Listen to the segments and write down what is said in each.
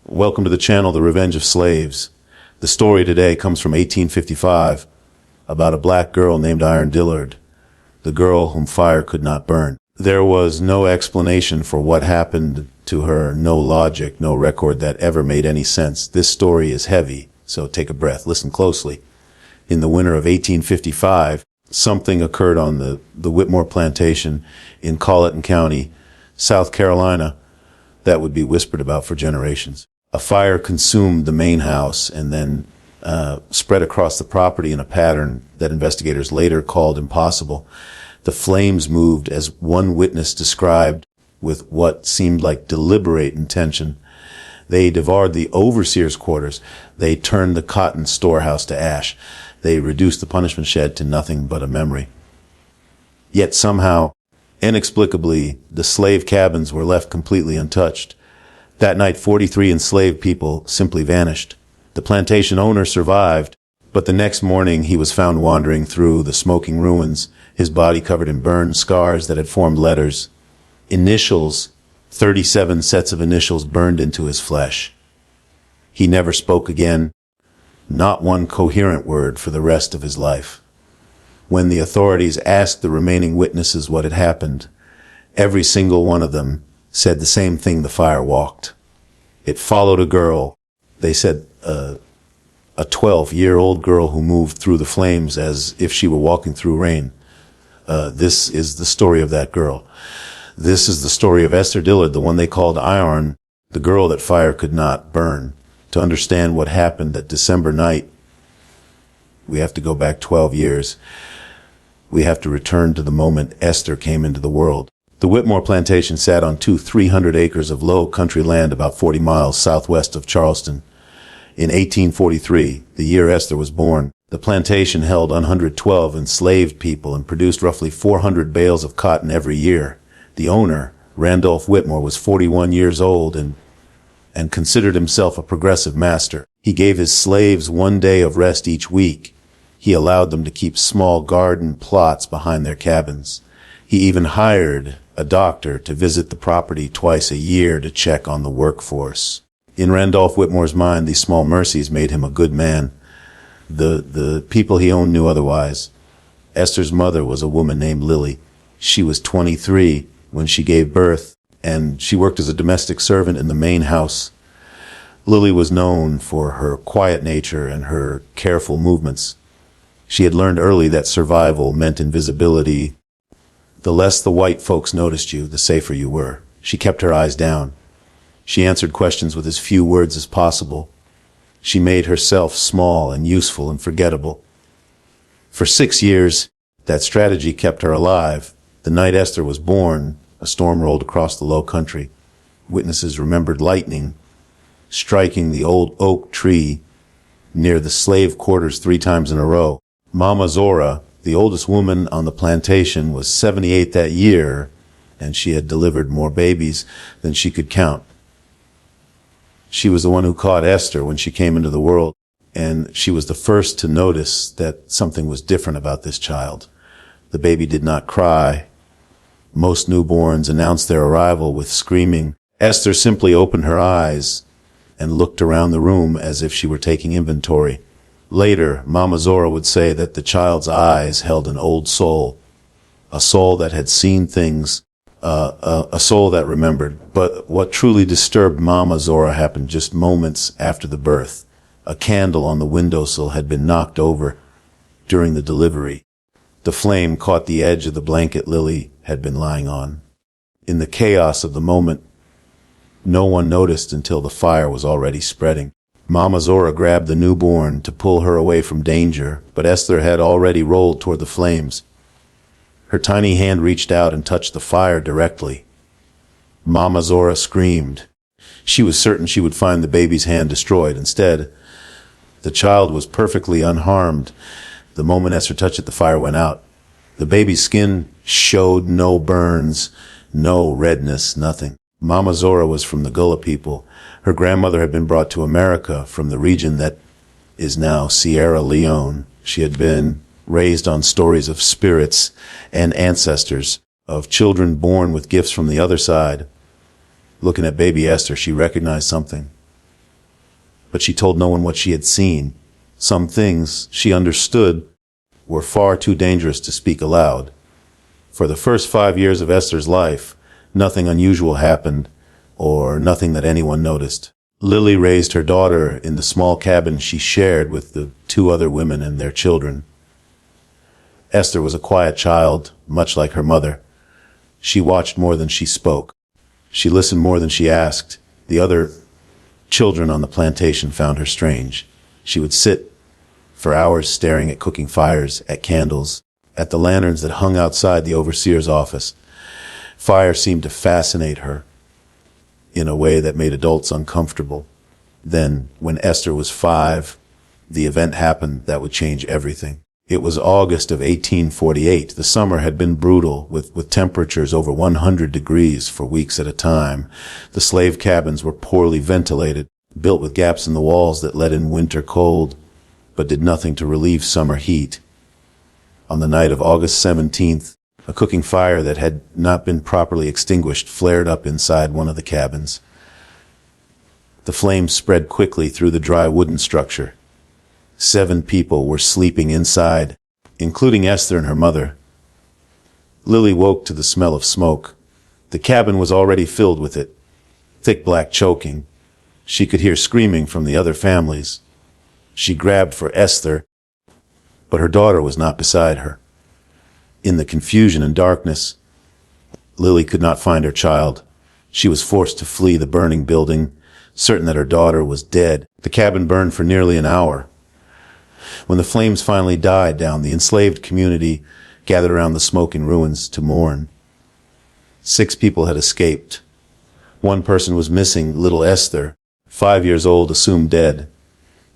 Welcome to the channel, The Revenge of Slaves. The story today comes from 1855 about a black girl named Iron Dillard, the girl whom fire could not burn. There was no explanation for what happened to her, no logic, no record that ever made any sense. This story is heavy, so take a breath, listen closely. In the winter of 1855, something occurred on the Whitmore plantation in Colleton County, South Carolina, that would be whispered about for generations. A fire consumed the main house and then spread across the property in a pattern that investigators later called impossible. The flames moved, as one witness described, with what seemed like deliberate intention. They devoured the overseer's quarters. They turned the cotton storehouse to ash. They reduced the punishment shed to nothing but a memory. Yet somehow, inexplicably, the slave cabins were left completely untouched. That night, 43 enslaved people simply vanished. The plantation owner survived, but the next morning he was found wandering through the smoking ruins, his body covered in burned scars that had formed letters. Initials, 37 sets of initials burned into his flesh. He never spoke again, not one coherent word for the rest of his life. When the authorities asked the remaining witnesses what had happened, every single one of them said the same thing: the fire walked. It followed a girl. They said a 12-year-old girl who moved through the flames as if she were walking through rain. This is the story of that girl. This is the story of Esther Dillard, the one they called Iron, the girl that fire could not burn. To understand what happened that December night, we have to go back 12 years. We have to return to the moment Esther came into the world. The Whitmore plantation sat on 300 acres of low country land about 40 miles southwest of Charleston. In 1843, the year Esther was born, the plantation held 112 enslaved people and produced roughly 400 bales of cotton every year. The owner, Randolph Whitmore, was 41 years old and considered himself a progressive master. He gave his slaves 1 day of rest each week. He allowed them to keep small garden plots behind their cabins. He even hired a doctor to visit the property twice a year to check on the workforce. In Randolph Whitmore's mind, these small mercies made him a good man. The people he owned knew otherwise. Esther's mother was a woman named Lily. She was 23 when she gave birth, and she worked as a domestic servant in the main house. Lily was known for her quiet nature and her careful movements. She had learned early that survival meant invisibility. The less the white folks noticed you, the safer you were. She kept her eyes down. She answered questions with as few words as possible. She made herself small and useful and forgettable. For 6 years, that strategy kept her alive. The night Esther was born, a storm rolled across the low country. Witnesses remembered lightning striking the old oak tree near the slave quarters 3 times in a row. Mama Zora, the oldest woman on the plantation, was 78 that year, and she had delivered more babies than she could count. She was the one who caught Esther when she came into the world, and she was the first to notice that something was different about this child. The baby did not cry. Most newborns announced their arrival with screaming. Esther simply opened her eyes and looked around the room as if she were taking inventory. Later, Mama Zora would say that the child's eyes held an old soul, a soul that had seen things, a soul that remembered. But what truly disturbed Mama Zora happened just moments after the birth. A candle on the windowsill had been knocked over during the delivery. The flame caught the edge of the blanket Lily had been lying on. In the chaos of the moment, no one noticed until the fire was already spreading. Mama Zora grabbed the newborn to pull her away from danger, but Esther had already rolled toward the flames. Her tiny hand reached out and touched the fire directly. Mama Zora screamed. She was certain she would find the baby's hand destroyed. Instead, the child was perfectly unharmed. The moment Esther touched it, the fire went out. The baby's skin showed no burns, no redness, nothing. Mama Zora was from the Gullah people. Her grandmother had been brought to America from the region that is now Sierra Leone. She had been raised on stories of spirits and ancestors, of children born with gifts from the other side. Looking at baby Esther, she recognized something. but she told no one what she had seen. Some things she understood were far too dangerous to speak aloud. For the first 5 years of Esther's life, nothing unusual happened, or nothing that anyone noticed. Lily raised her daughter in the small cabin she shared with the 2 other women and their children. Esther was a quiet child, much like her mother. She watched more than she spoke. She listened more than she asked. The other children on the plantation found her strange. She would sit for hours staring at cooking fires, at candles, at the lanterns that hung outside the overseer's office. Fire seemed to fascinate her in a way that made adults uncomfortable. Then, when Esther was 5, the event happened that would change everything. It was August of 1848. The summer had been brutal, with temperatures over 100 degrees for weeks at a time. The slave cabins were poorly ventilated, built with gaps in the walls that let in winter cold, but did nothing to relieve summer heat. On the night of August 17th, a cooking fire that had not been properly extinguished flared up inside one of the cabins. The flames spread quickly through the dry wooden structure. 7 people were sleeping inside, including Esther and her mother. Lily woke to the smell of smoke. The cabin was already filled with it, thick black choking. She could hear screaming from the other families. She grabbed for Esther, but her daughter was not beside her. In the confusion and darkness, Lily could not find her child. She was forced to flee the burning building, certain that her daughter was dead. The cabin burned for nearly an hour. When the flames finally died down, the enslaved community gathered around the smoking ruins to mourn. 6 people had escaped. 1 person was missing, little Esther, 5 years old, assumed dead.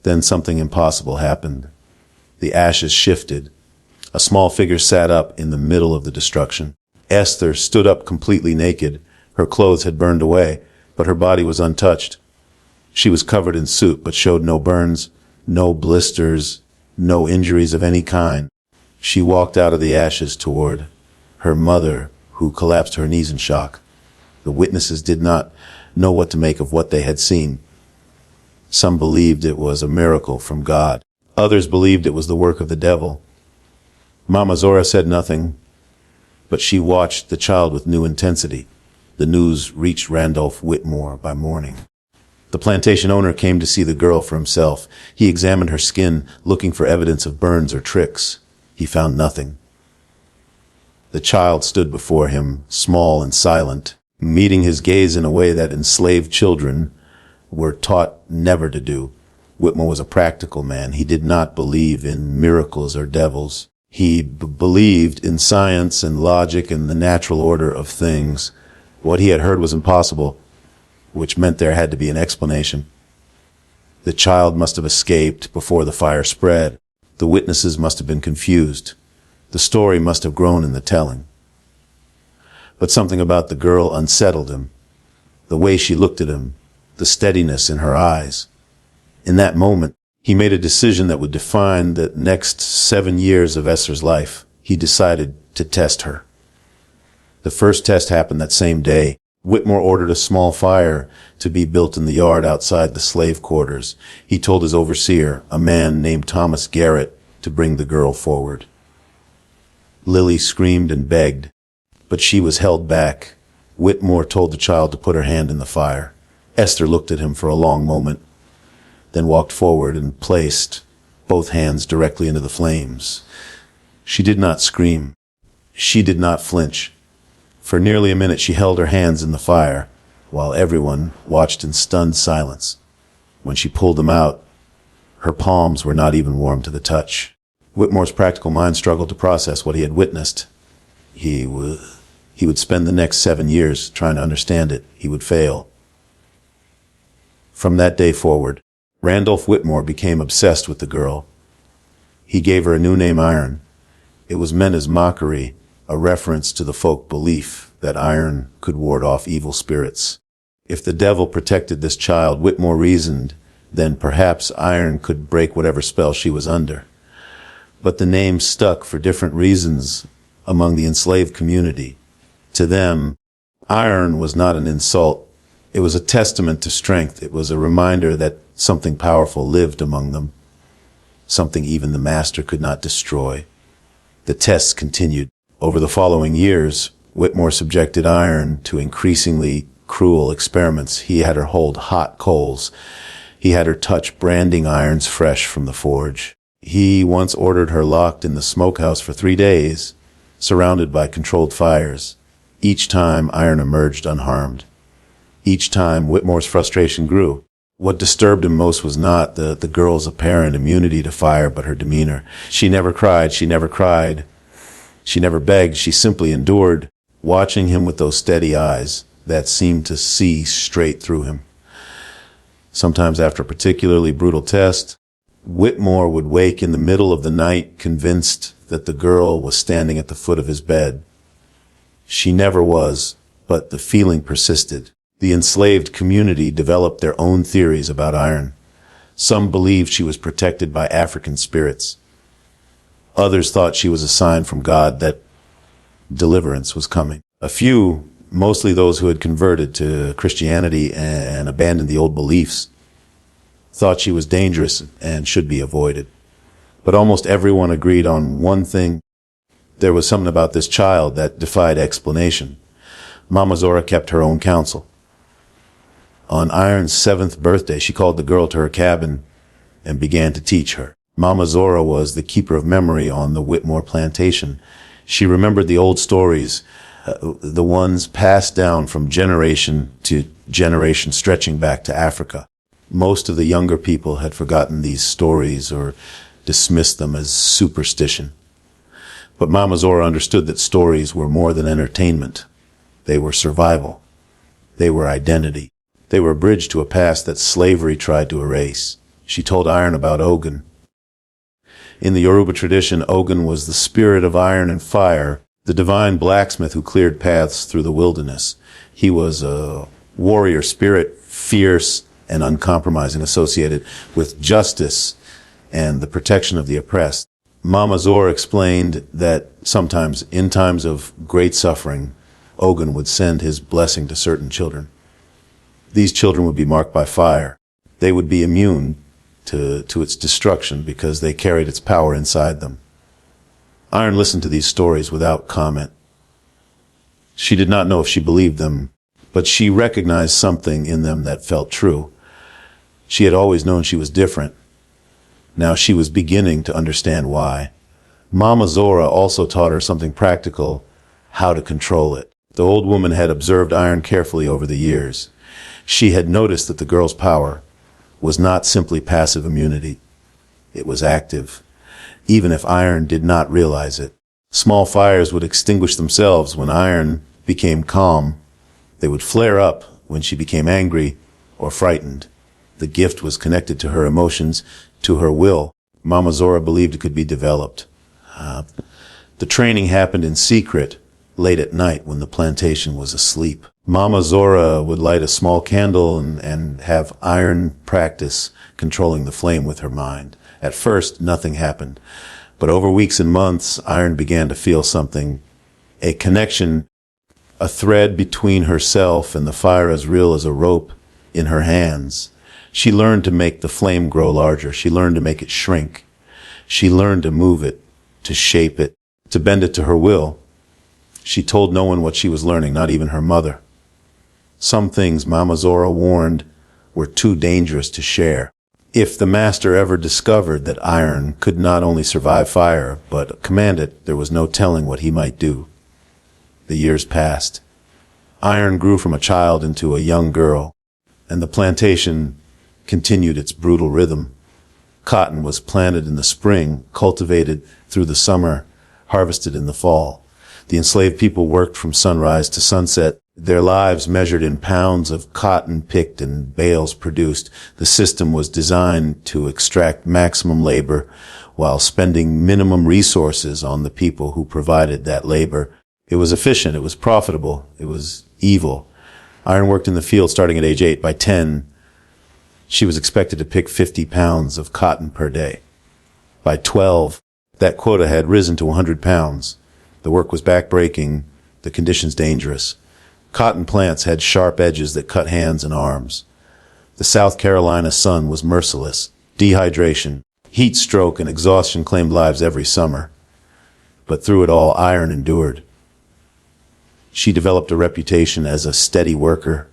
Then something impossible happened. The ashes shifted. A small figure sat up in the middle of the destruction. Esther stood up completely naked. Her clothes had burned away, but her body was untouched. She was covered in soot, but showed no burns, no blisters, no injuries of any kind. She walked out of the ashes toward her mother, who collapsed to her knees in shock. The witnesses did not know what to make of what they had seen. Some believed it was a miracle from God. Others believed it was the work of the devil. Mama Zora said nothing, but she watched the child with new intensity. The news reached Randolph Whitmore by morning. The plantation owner came to see the girl for himself. He examined her skin, looking for evidence of burns or tricks. He found nothing. The child stood before him, small and silent, meeting his gaze in a way that enslaved children were taught never to do. Whitmore was a practical man. He did not believe in miracles or devils. He believed in science and logic and the natural order of things. What he had heard was impossible, which meant there had to be an explanation. The child must have escaped before the fire spread. The witnesses must have been confused. The story must have grown in the telling. But something about the girl unsettled him. The way she looked at him, the steadiness in her eyes. In that moment, he made a decision that would define the next 7 years of Esther's life. He decided to test her. The first test happened that same day. Whitmore ordered a small fire to be built in the yard outside the slave quarters. He told his overseer, a man named Thomas Garrett, to bring the girl forward. Lily screamed and begged, but she was held back. Whitmore told the child to put her hand in the fire. Esther looked at him for a long moment, then walked forward and placed both hands directly into the flames. She did not scream. She did not flinch. For nearly a minute she held her hands in the fire, while everyone watched in stunned silence. When she pulled them out, her palms were not even warm to the touch. Whitmore's practical mind struggled to process what he had witnessed. He would spend the next 7 years trying to understand it. He would fail. From that day forward, Randolph Whitmore became obsessed with the girl. He gave her a new name, Iron. It was meant as mockery, a reference to the folk belief that iron could ward off evil spirits. If the devil protected this child, Whitmore reasoned, then perhaps iron could break whatever spell she was under. But the name stuck for different reasons among the enslaved community. To them, iron was not an insult, It was a testament to strength. It was a reminder that something powerful lived among them, something even the master could not destroy. The tests continued. Over the following years, Whitmore subjected Iron to increasingly cruel experiments. He had her hold hot coals. He had her touch branding irons fresh from the forge. He once ordered her locked in the smokehouse for 3 days, surrounded by controlled fires. Each time, Iron emerged unharmed. Each time, Whitmore's frustration grew. What disturbed him most was not the girl's apparent immunity to fire, but her demeanor. She never cried. She never cried. She never begged. She simply endured, watching him with those steady eyes that seemed to see straight through him. Sometimes after a particularly brutal test, Whitmore would wake in the middle of the night convinced that the girl was standing at the foot of his bed. She never was, but the feeling persisted. The enslaved community developed their own theories about Iron. Some believed she was protected by African spirits. Others thought she was a sign from God that deliverance was coming. A few, mostly those who had converted to Christianity and abandoned the old beliefs, thought she was dangerous and should be avoided. But almost everyone agreed on one thing. There was something about this child that defied explanation. Mama Zora kept her own counsel. On Iron's 7th birthday, she called the girl to her cabin and began to teach her. Mama Zora was the keeper of memory on the Whitmore plantation. She remembered the old stories, the ones passed down from generation to generation, stretching back to Africa. Most of the younger people had forgotten these stories or dismissed them as superstition. But Mama Zora understood that stories were more than entertainment. They were survival. They were identity. They were a bridge to a past that slavery tried to erase. She told Iron about Ogun. In the Yoruba tradition, Ogun was the spirit of iron and fire, the divine blacksmith who cleared paths through the wilderness. He was a warrior spirit, fierce and uncompromising, associated with justice and the protection of the oppressed. Mama Zora explained that sometimes, in times of great suffering, Ogun would send his blessing to certain children. These children would be marked by fire. They would be immune to its destruction because they carried its power inside them. Iron listened to these stories without comment. She did not know if she believed them, but she recognized something in them that felt true. She had always known she was different. Now she was beginning to understand why. Mama Zora also taught her something practical, how to control it. The old woman had observed Iron carefully over the years. She had noticed that the girl's power was not simply passive immunity. It was active, even if Iron did not realize it. Small fires would extinguish themselves when Iron became calm. They would flare up when she became angry or frightened. The gift was connected to her emotions, to her will. Mama Zora believed it could be developed. The training happened in secret, late at night when the plantation was asleep. Mama Zora would light a small candle and have Iron practice controlling the flame with her mind. At first, nothing happened. But over weeks and months, Iron began to feel something, a connection, a thread between herself and the fire as real as a rope in her hands. She learned to make the flame grow larger. She learned to make it shrink. She learned to move it, to shape it, to bend it to her will. She told no one what she was learning, not even her mother. Some things, Mama Zora warned, were too dangerous to share. If the master ever discovered that Iron could not only survive fire, but command it, there was no telling what he might do. The years passed. Iron grew from a child into a young girl, and the plantation continued its brutal rhythm. Cotton was planted in the spring, cultivated through the summer, harvested in the fall. The enslaved people worked from sunrise to sunset, their lives measured in pounds of cotton picked and bales produced. The system was designed to extract maximum labor while spending minimum resources on the people who provided that labor. It was efficient, it was profitable, it was evil. Iron worked in the field starting at age 8. By 10, she was expected to pick 50 pounds of cotton per day. By 12, that quota had risen to 100 pounds. The work was backbreaking, the conditions dangerous. Cotton plants had sharp edges that cut hands and arms. The South Carolina sun was merciless. Dehydration, heat stroke, and exhaustion claimed lives every summer. But through it all, Iron endured. She developed a reputation as a steady worker,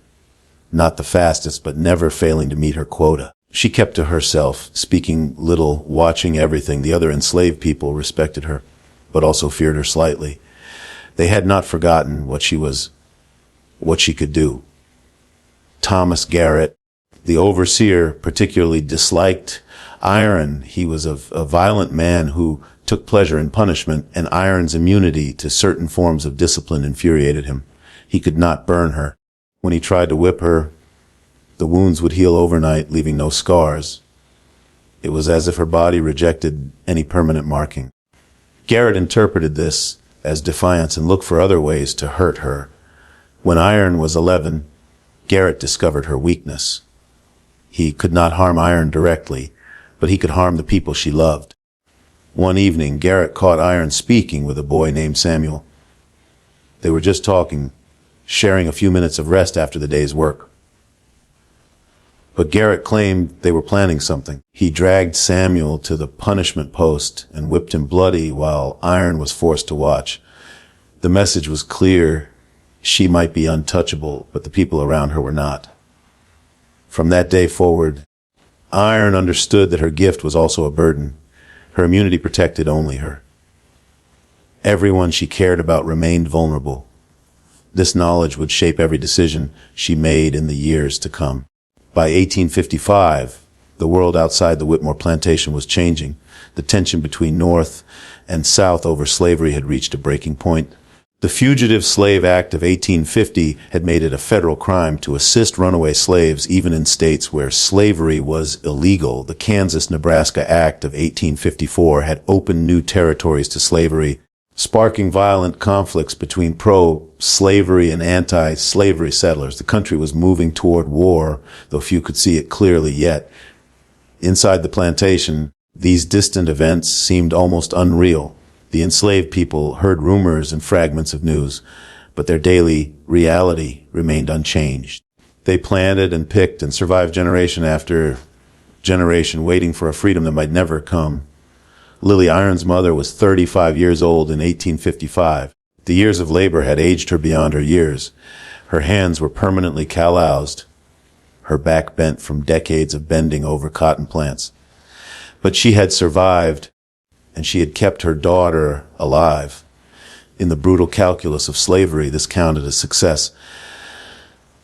not the fastest, but never failing to meet her quota. She kept to herself, speaking little, watching everything. The other enslaved people respected her, but also feared her slightly. They had not forgotten what she could do. Thomas Garrett, the overseer, particularly disliked Iron. He was a violent man who took pleasure in punishment, and Iron's immunity to certain forms of discipline infuriated him. He could not burn her. When he tried to whip her, the wounds would heal overnight, leaving no scars. It was as if her body rejected any permanent marking. Garrett interpreted this as defiance and looked for other ways to hurt her. When Iron was 11, Garrett discovered her weakness. He could not harm Iron directly, but he could harm the people she loved. One evening, Garrett caught Iron speaking with a boy named Samuel. They were just talking, sharing a few minutes of rest after the day's work. But Garrett claimed they were planning something. He dragged Samuel to the punishment post and whipped him bloody while Iron was forced to watch. The message was clear. She might be untouchable, but the people around her were not. From that day forward, Iron understood that her gift was also a burden. Her immunity protected only her. Everyone she cared about remained vulnerable. This knowledge would shape every decision she made in the years to come. By 1855, the world outside the Whitmore plantation was changing. The tension between North and South over slavery had reached a breaking point. The Fugitive Slave Act of 1850 had made it a federal crime to assist runaway slaves even in states where slavery was illegal. The Kansas-Nebraska Act of 1854 had opened new territories to slavery, sparking violent conflicts between pro-slavery and anti-slavery settlers. The country was moving toward war, though few could see it clearly yet. Inside the plantation, these distant events seemed almost unreal. The enslaved people heard rumors and fragments of news, but their daily reality remained unchanged. They planted and picked and survived generation after generation, waiting for a freedom that might never come. Lily Iron's mother was 35 years old in 1855. The years of labor had aged her beyond her years. Her hands were permanently calloused, her back bent from decades of bending over cotton plants. But she had survived, and she had kept her daughter alive. In the brutal calculus of slavery, this counted as success.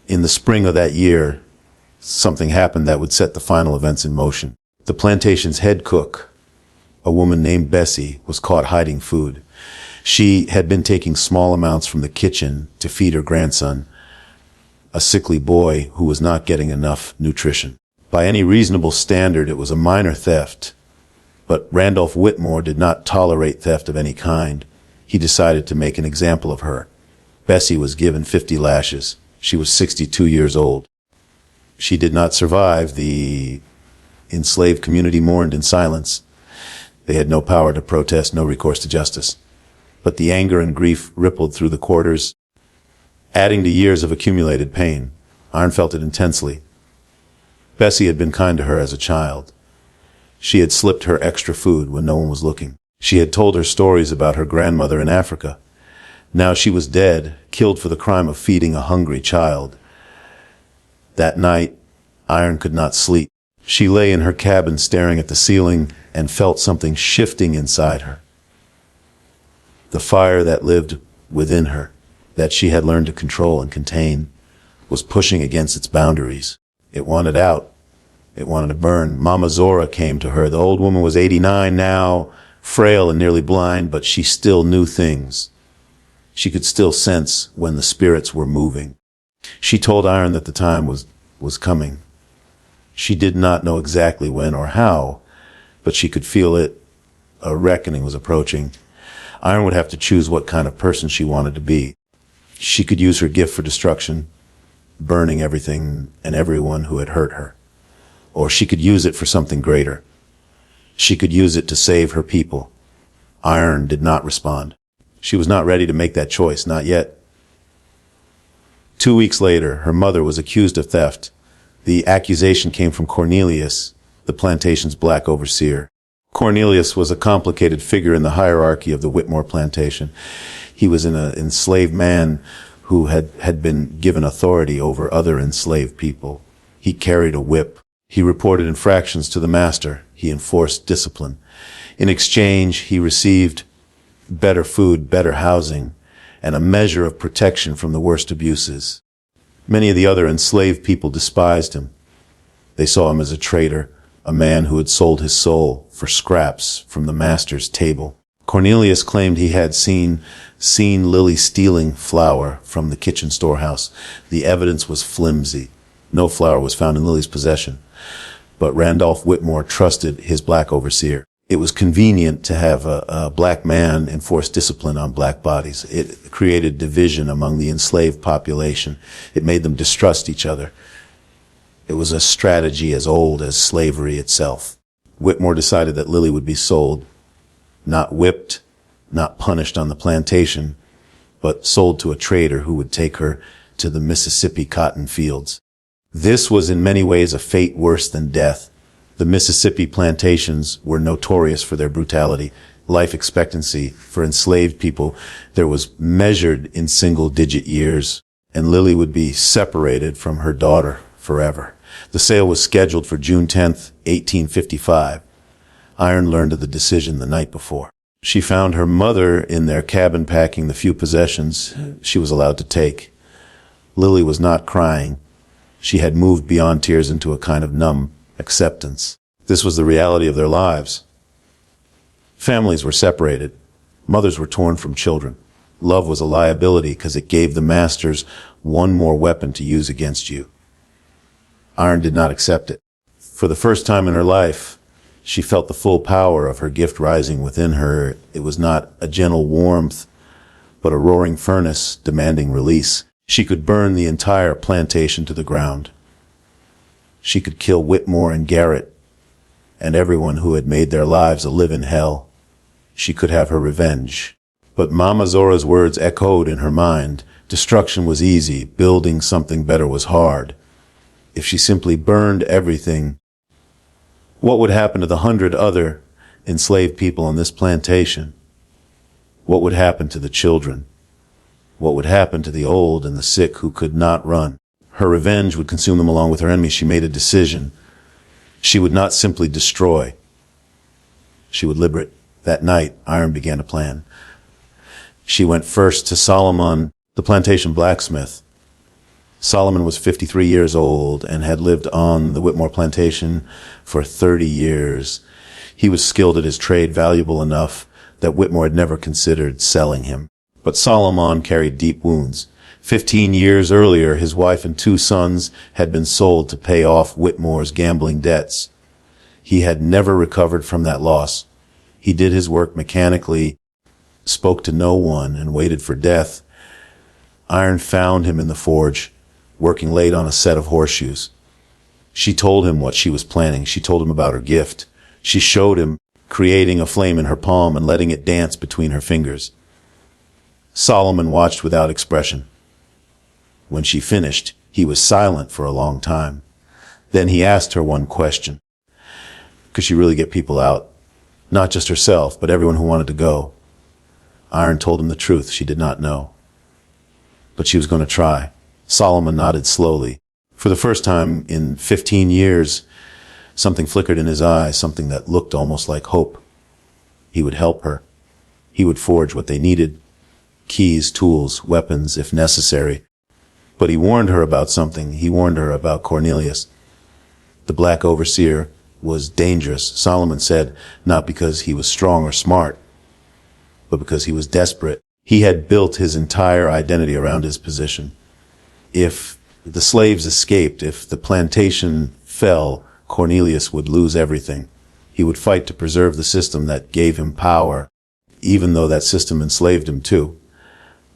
In the spring of that year, something happened that would set the final events in motion. The plantation's head cook, a woman named Bessie, was caught hiding food. She had been taking small amounts from the kitchen to feed her grandson, a sickly boy who was not getting enough nutrition. By any reasonable standard, it was a minor theft, but Randolph Whitmore did not tolerate theft of any kind. He decided to make an example of her. Bessie was given 50 lashes. She was 62 years old. She did not survive. The enslaved community mourned in silence. They had no power to protest, no recourse to justice. But the anger and grief rippled through the quarters, adding to years of accumulated pain. Iron felt it intensely. Bessie had been kind to her as a child. She had slipped her extra food when no one was looking. She had told her stories about her grandmother in Africa. Now she was dead, killed for the crime of feeding a hungry child. That night, Iron could not sleep. She lay in her cabin staring at the ceiling and felt something shifting inside her. The fire that lived within her, that she had learned to control and contain, was pushing against its boundaries. It wanted out. It wanted to burn. Mama Zora came to her. The old woman was 89 now, frail and nearly blind, but she still knew things. She could still sense when the spirits were moving. She told Iron that the time was coming. She did not know exactly when or how, but she could feel it. A reckoning was approaching. Iron would have to choose what kind of person she wanted to be. She could use her gift for destruction, burning everything and everyone who had hurt her. Or she could use it for something greater. She could use it to save her people. Iron did not respond. She was not ready to make that choice, not yet. 2 weeks later, her mother was accused of theft. The accusation came from Cornelius, the plantation's black overseer. Cornelius was a complicated figure in the hierarchy of the Whitmore plantation. He was an enslaved man who had been given authority over other enslaved people. He carried a whip. He reported infractions to the master. He enforced discipline. In exchange, he received better food, better housing, and a measure of protection from the worst abuses. Many of the other enslaved people despised him. They saw him as a traitor, a man who had sold his soul for scraps from the master's table. Cornelius claimed he had seen Lily stealing flour from the kitchen storehouse. The evidence was flimsy. No flour was found in Lily's possession. But Randolph Whitmore trusted his black overseer. It was convenient to have a black man enforce discipline on black bodies. It created division among the enslaved population. It made them distrust each other. It was a strategy as old as slavery itself. Whitmore decided that Lily would be sold, not whipped, not punished on the plantation, but sold to a trader who would take her to the Mississippi cotton fields. This was in many ways a fate worse than death. The Mississippi plantations were notorious for their brutality. Life expectancy for enslaved people there was measured in single-digit years, and Lily would be separated from her daughter forever. The sale was scheduled for June 10th, 1855. Iron learned of the decision the night before. She found her mother in their cabin packing the few possessions she was allowed to take. Lily was not crying. She had moved beyond tears into a kind of numb acceptance. This was the reality of their lives. Families were separated. Mothers were torn from children. Love was a liability because it gave the masters one more weapon to use against you. Iron did not accept it. For the first time in her life, she felt the full power of her gift rising within her. It was not a gentle warmth, but a roaring furnace demanding release. She could burn the entire plantation to the ground. She could kill Whitmore and Garrett and everyone who had made their lives a living hell. She could have her revenge. But Mama Zora's words echoed in her mind. Destruction was easy. Building something better was hard. If she simply burned everything, what would happen to the 100 other enslaved people on this plantation? What would happen to the children? What would happen to the old and the sick who could not run? Her revenge would consume them along with her enemies. She made a decision. She would not simply destroy. She would liberate. That night, Iron began to plan. She went first to Solomon, the plantation blacksmith. Solomon was 53 years old and had lived on the Whitmore plantation for 30 years. He was skilled at his trade, valuable enough that Whitmore had never considered selling him. But Solomon carried deep wounds. 15 years earlier, his wife and 2 sons had been sold to pay off Whitmore's gambling debts. He had never recovered from that loss. He did his work mechanically, spoke to no one, and waited for death. Iron found him in the forge, working late on a set of horseshoes. She told him what she was planning. She told him about her gift. She showed him, creating a flame in her palm and letting it dance between her fingers. Solomon watched without expression. When she finished, he was silent for a long time. Then he asked her one question. Could she really get people out? Not just herself, but everyone who wanted to go. Iron told him the truth. She did not know. But she was going to try. Solomon nodded slowly. For the first time in 15 years, something flickered in his eyes, something that looked almost like hope. He would help her. He would forge what they needed. Keys, tools, weapons, if necessary. But he warned her about something. He warned her about Cornelius. The black overseer was dangerous, Solomon said, not because he was strong or smart, but because he was desperate. He had built his entire identity around his position. If the slaves escaped, if the plantation fell, Cornelius would lose everything. He would fight to preserve the system that gave him power, even though that system enslaved him too.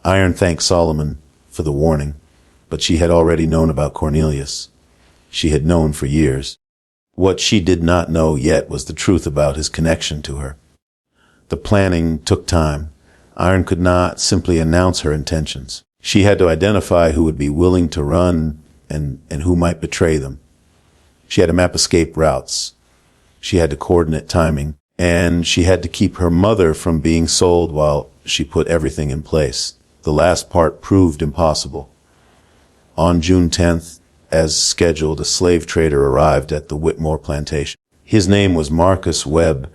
Iron thanked Solomon for the warning, but she had already known about Cornelius. She had known for years. What she did not know yet was the truth about his connection to her. The planning took time. Iron could not simply announce her intentions. She had to identify who would be willing to run and who might betray them. She had to map escape routes. She had to coordinate timing. And she had to keep her mother from being sold while she put everything in place. The last part proved impossible. On June 10th, as scheduled, a slave trader arrived at the Whitmore plantation. His name was Marcus Webb,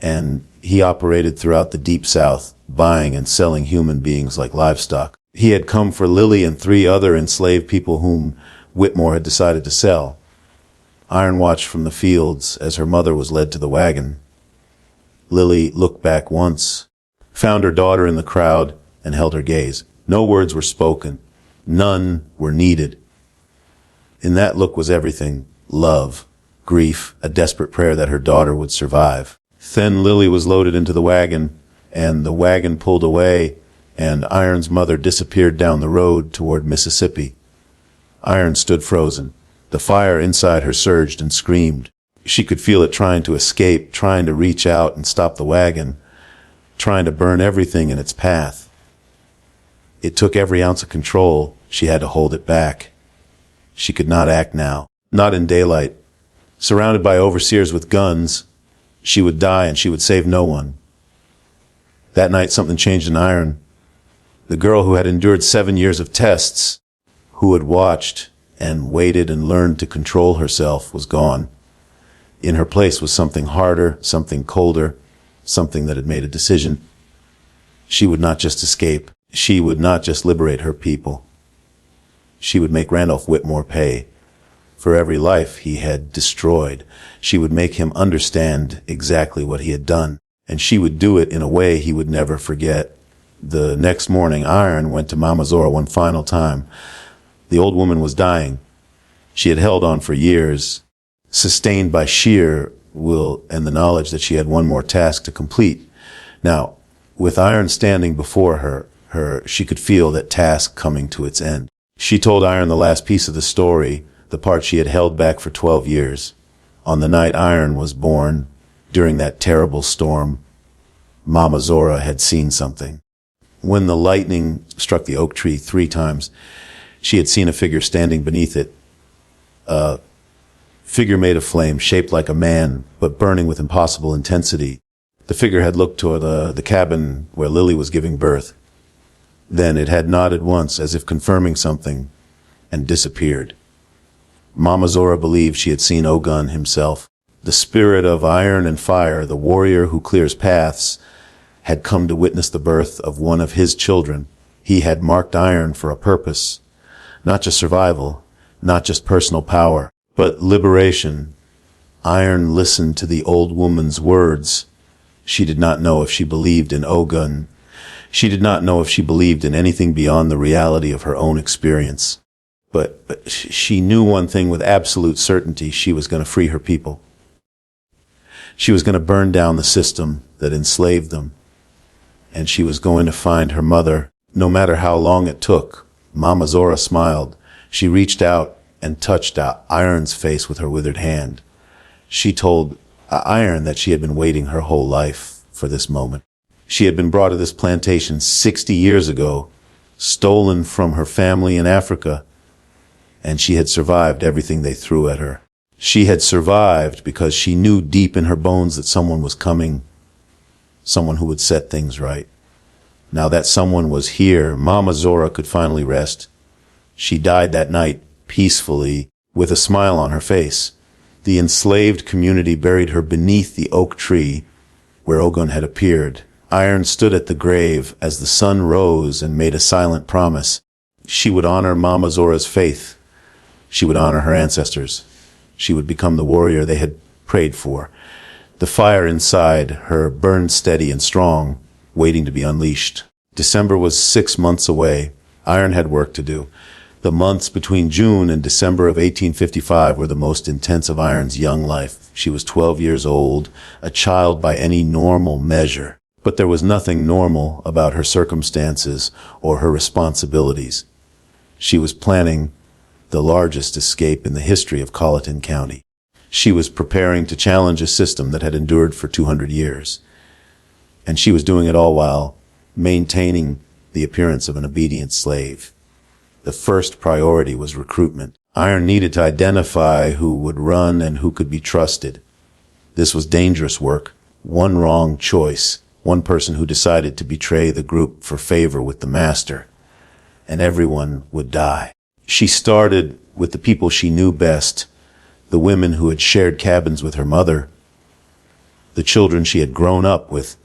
and he operated throughout the Deep South, buying and selling human beings like livestock. He had come for Lily and 3 other enslaved people whom Whitmore had decided to sell. Iron watched from the fields as her mother was led to the wagon. Lily looked back once, found her daughter in the crowd, and held her gaze. No words were spoken. None were needed. In that look was everything: love, grief, a desperate prayer that her daughter would survive. Then Lily was loaded into the wagon, and the wagon pulled away, and Iron's mother disappeared down the road toward Mississippi. Iron stood frozen. The fire inside her surged and screamed. She could feel it trying to escape, trying to reach out and stop the wagon, trying to burn everything in its path. It took every ounce of control. She had to hold it back. She could not act now, not in daylight. Surrounded by overseers with guns, she would die and she would save no one. That night something changed in Iron. The girl who had endured 7 years of tests, who had watched and waited and learned to control herself, was gone. In her place was something harder, something colder, something that had made a decision. She would not just escape. She would not just liberate her people. She would make Randolph Whitmore pay for every life he had destroyed. She would make him understand exactly what he had done, and she would do it in a way he would never forget. The next morning, Iron went to Mama Zora one final time. The old woman was dying. She had held on for years, sustained by sheer will and the knowledge that she had one more task to complete. Now, with Iron standing before her, she could feel that task coming to its end. She told Iron the last piece of the story, the part she had held back for 12 years. On the night Iron was born, during that terrible storm, Mama Zora had seen something. When the lightning struck the oak tree 3 times, she had seen a figure standing beneath it. A figure made of flame, shaped like a man, but burning with impossible intensity. The figure had looked toward the cabin where Lily was giving birth. Then it had nodded once, as if confirming something, and disappeared. Mama Zora believed she had seen Ogun himself. The spirit of iron and fire, the warrior who clears paths, had come to witness the birth of one of his children. He had marked Iron for a purpose, not just survival, not just personal power, but liberation. Iron listened to the old woman's words. She did not know if she believed in Ogun. She did not know if she believed in anything beyond the reality of her own experience. But she knew one thing with absolute certainty: she was going to free her people. She was going to burn down the system that enslaved them. And she was going to find her mother, no matter how long it took. Mama Zora smiled. She reached out and touched Iron's face with her withered hand. She told Iron that she had been waiting her whole life for this moment. She had been brought to this plantation 60 years ago, stolen from her family in Africa, and she had survived everything they threw at her. She had survived because she knew deep in her bones that someone was coming, someone who would set things right. Now that someone was here, Mama Zora could finally rest. She died that night, peacefully, with a smile on her face. The enslaved community buried her beneath the oak tree where Ogun had appeared. Iron stood at the grave as the sun rose and made a silent promise. She would honor Mama Zora's faith. She would honor her ancestors. She would become the warrior they had prayed for. The fire inside her burned steady and strong, waiting to be unleashed. December was 6 months away. Iron had work to do. The months between June and December of 1855 were the most intense of Iron's young life. She was 12 years old, a child by any normal measure. But there was nothing normal about her circumstances or her responsibilities. She was planning the largest escape in the history of Colleton County. She was preparing to challenge a system that had endured for 200 years. And she was doing it all while maintaining the appearance of an obedient slave. The first priority was recruitment. Iron needed to identify who would run and who could be trusted. This was dangerous work. One wrong choice, one person who decided to betray the group for favor with the master, and everyone would die. She started with the people she knew best, the women who had shared cabins with her mother, the children she had grown up with,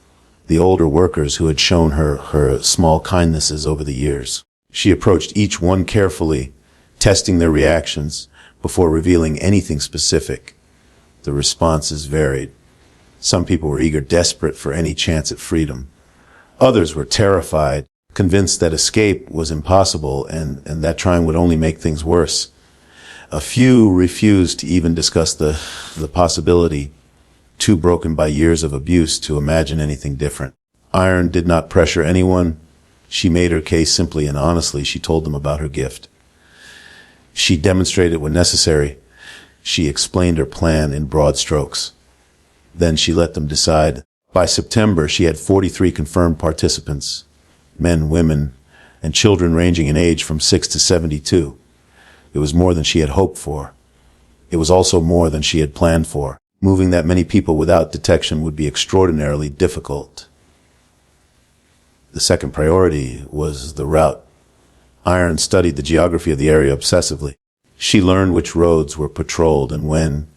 the older workers who had shown her small kindnesses over the years. She approached each one carefully, testing their reactions before revealing anything specific. The responses varied. Some people were eager, desperate for any chance at freedom. Others were terrified, convinced that escape was impossible and that trying would only make things worse. A few refused to even discuss the possibility, too broken by years of abuse to imagine anything different. Iron did not pressure anyone. She made her case simply and honestly. She told them about her gift. She demonstrated when necessary. She explained her plan in broad strokes. Then she let them decide. By September, she had 43 confirmed participants, men, women, and children ranging in age from 6 to 72. It was more than she had hoped for. It was also more than she had planned for. Moving that many people without detection would be extraordinarily difficult. The second priority was the route. Iron studied the geography of the area obsessively. She learned which roads were patrolled and when.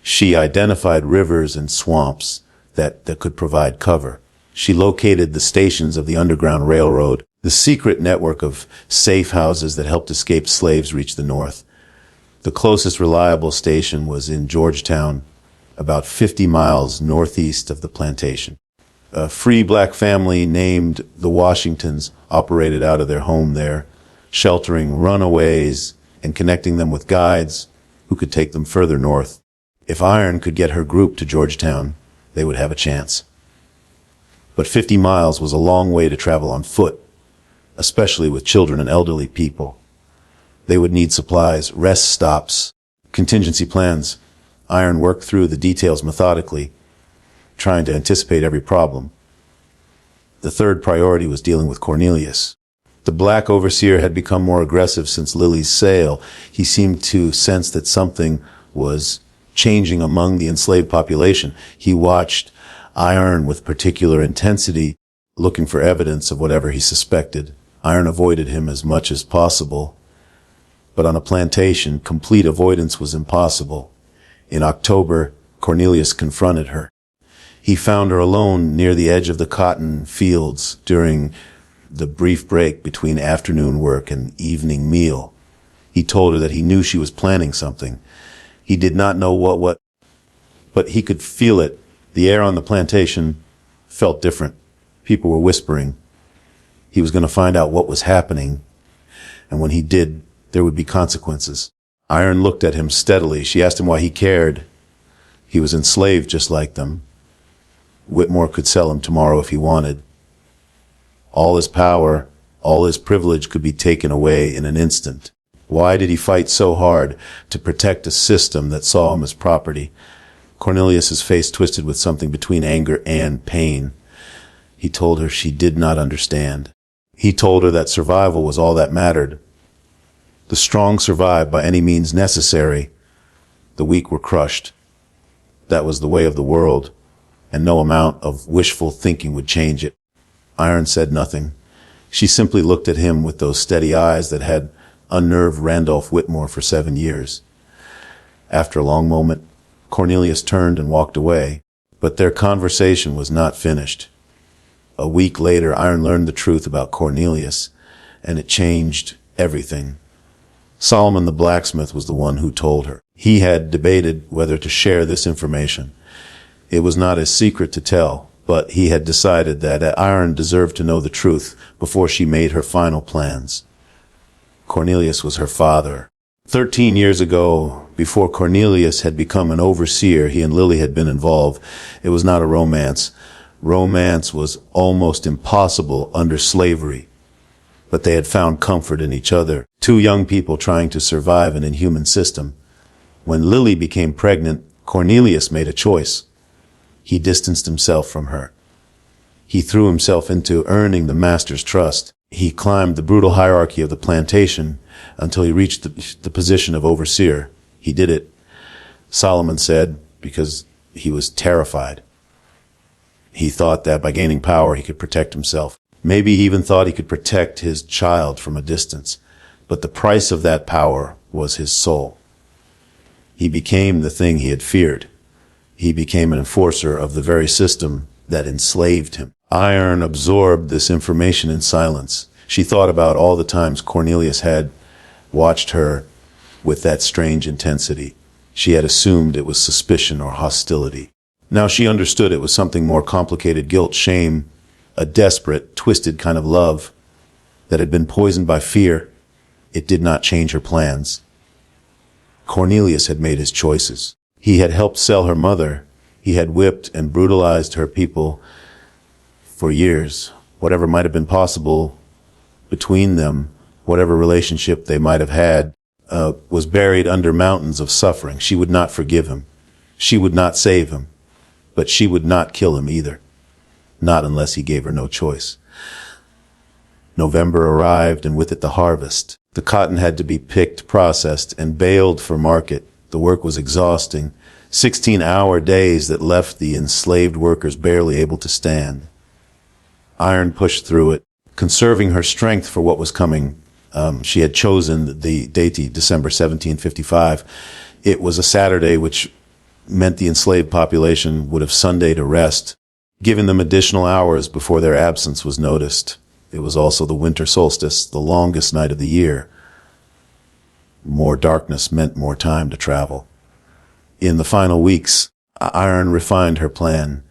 She identified rivers and swamps that could provide cover. She located the stations of the Underground Railroad, the secret network of safe houses that helped escaped slaves reach the north. The closest reliable station was in Georgetown, about 50 miles northeast of the plantation. A free black family named the Washingtons operated out of their home there, sheltering runaways and connecting them with guides who could take them further north. If Iron could get her group to Georgetown, they would have a chance. But 50 miles was a long way to travel on foot, especially with children and elderly people. They would need supplies, rest stops, contingency plans. Iron worked through the details methodically, trying to anticipate every problem. The third priority was dealing with Cornelius. The black overseer had become more aggressive since Lily's sale. He seemed to sense that something was changing among the enslaved population. He watched Iron with particular intensity, looking for evidence of whatever he suspected. Iron avoided him as much as possible. But on a plantation, complete avoidance was impossible. In October, Cornelius confronted her. He found her alone near the edge of the cotton fields during the brief break between afternoon work and evening meal. He told her that he knew she was planning something. He did not know what, but he could feel it. The air on the plantation felt different. People were whispering. He was going to find out what was happening, and when he did, there would be consequences. Iron looked at him steadily. She asked him why he cared. He was enslaved just like them. Whitmore could sell him tomorrow if he wanted. All his power, all his privilege could be taken away in an instant. Why did he fight so hard to protect a system that saw him as property? Cornelius's face twisted with something between anger and pain. He told her she did not understand. He told her that survival was all that mattered. The strong survived by any means necessary. The weak were crushed. That was the way of the world, and no amount of wishful thinking would change it. Iron said nothing. She simply looked at him with those steady eyes that had unnerved Randolph Whitmore for 7 years. After a long moment, Cornelius turned and walked away, but their conversation was not finished. A week later, Iron learned the truth about Cornelius, and it changed everything. Solomon the blacksmith was the one who told her. He had debated whether to share this information. It was not his secret to tell, but he had decided that Iron deserved to know the truth before she made her final plans. Cornelius was her father. 13 years ago, before Cornelius had become an overseer, he and Lily had been involved. It was not a romance. Romance was almost impossible under slavery, but they had found comfort in each other. Two young people trying to survive an inhuman system. When Lily became pregnant, Cornelius made a choice. He distanced himself from her. He threw himself into earning the master's trust. He climbed the brutal hierarchy of the plantation until he reached the position of overseer. He did it, Solomon said, because he was terrified. He thought that by gaining power he could protect himself. Maybe he even thought he could protect his child from a distance. But the price of that power was his soul. He became the thing he had feared. He became an enforcer of the very system that enslaved him. Iron absorbed this information in silence. She thought about all the times Cornelius had watched her with that strange intensity. She had assumed it was suspicion or hostility. Now she understood it was something more complicated: guilt, shame, a desperate, twisted kind of love that had been poisoned by fear. It did not change her plans. Cornelius had made his choices. He had helped sell her mother. He had whipped and brutalized her people for years. Whatever might have been possible between them, whatever relationship they might have had, was buried under mountains of suffering. She would not forgive him. She would not save him. But she would not kill him either. Not unless he gave her no choice. November arrived, and with it the harvest. The cotton had to be picked, processed, and baled for market. The work was exhausting. 16-hour days that left the enslaved workers barely able to stand. Iron pushed through it, conserving her strength for what was coming. She had chosen the date, December 1755. It was a Saturday, which meant the enslaved population would have Sunday to rest, giving them additional hours before their absence was noticed. It was also the winter solstice, the longest night of the year. More darkness meant more time to travel. In the final weeks, Iron refined her plan.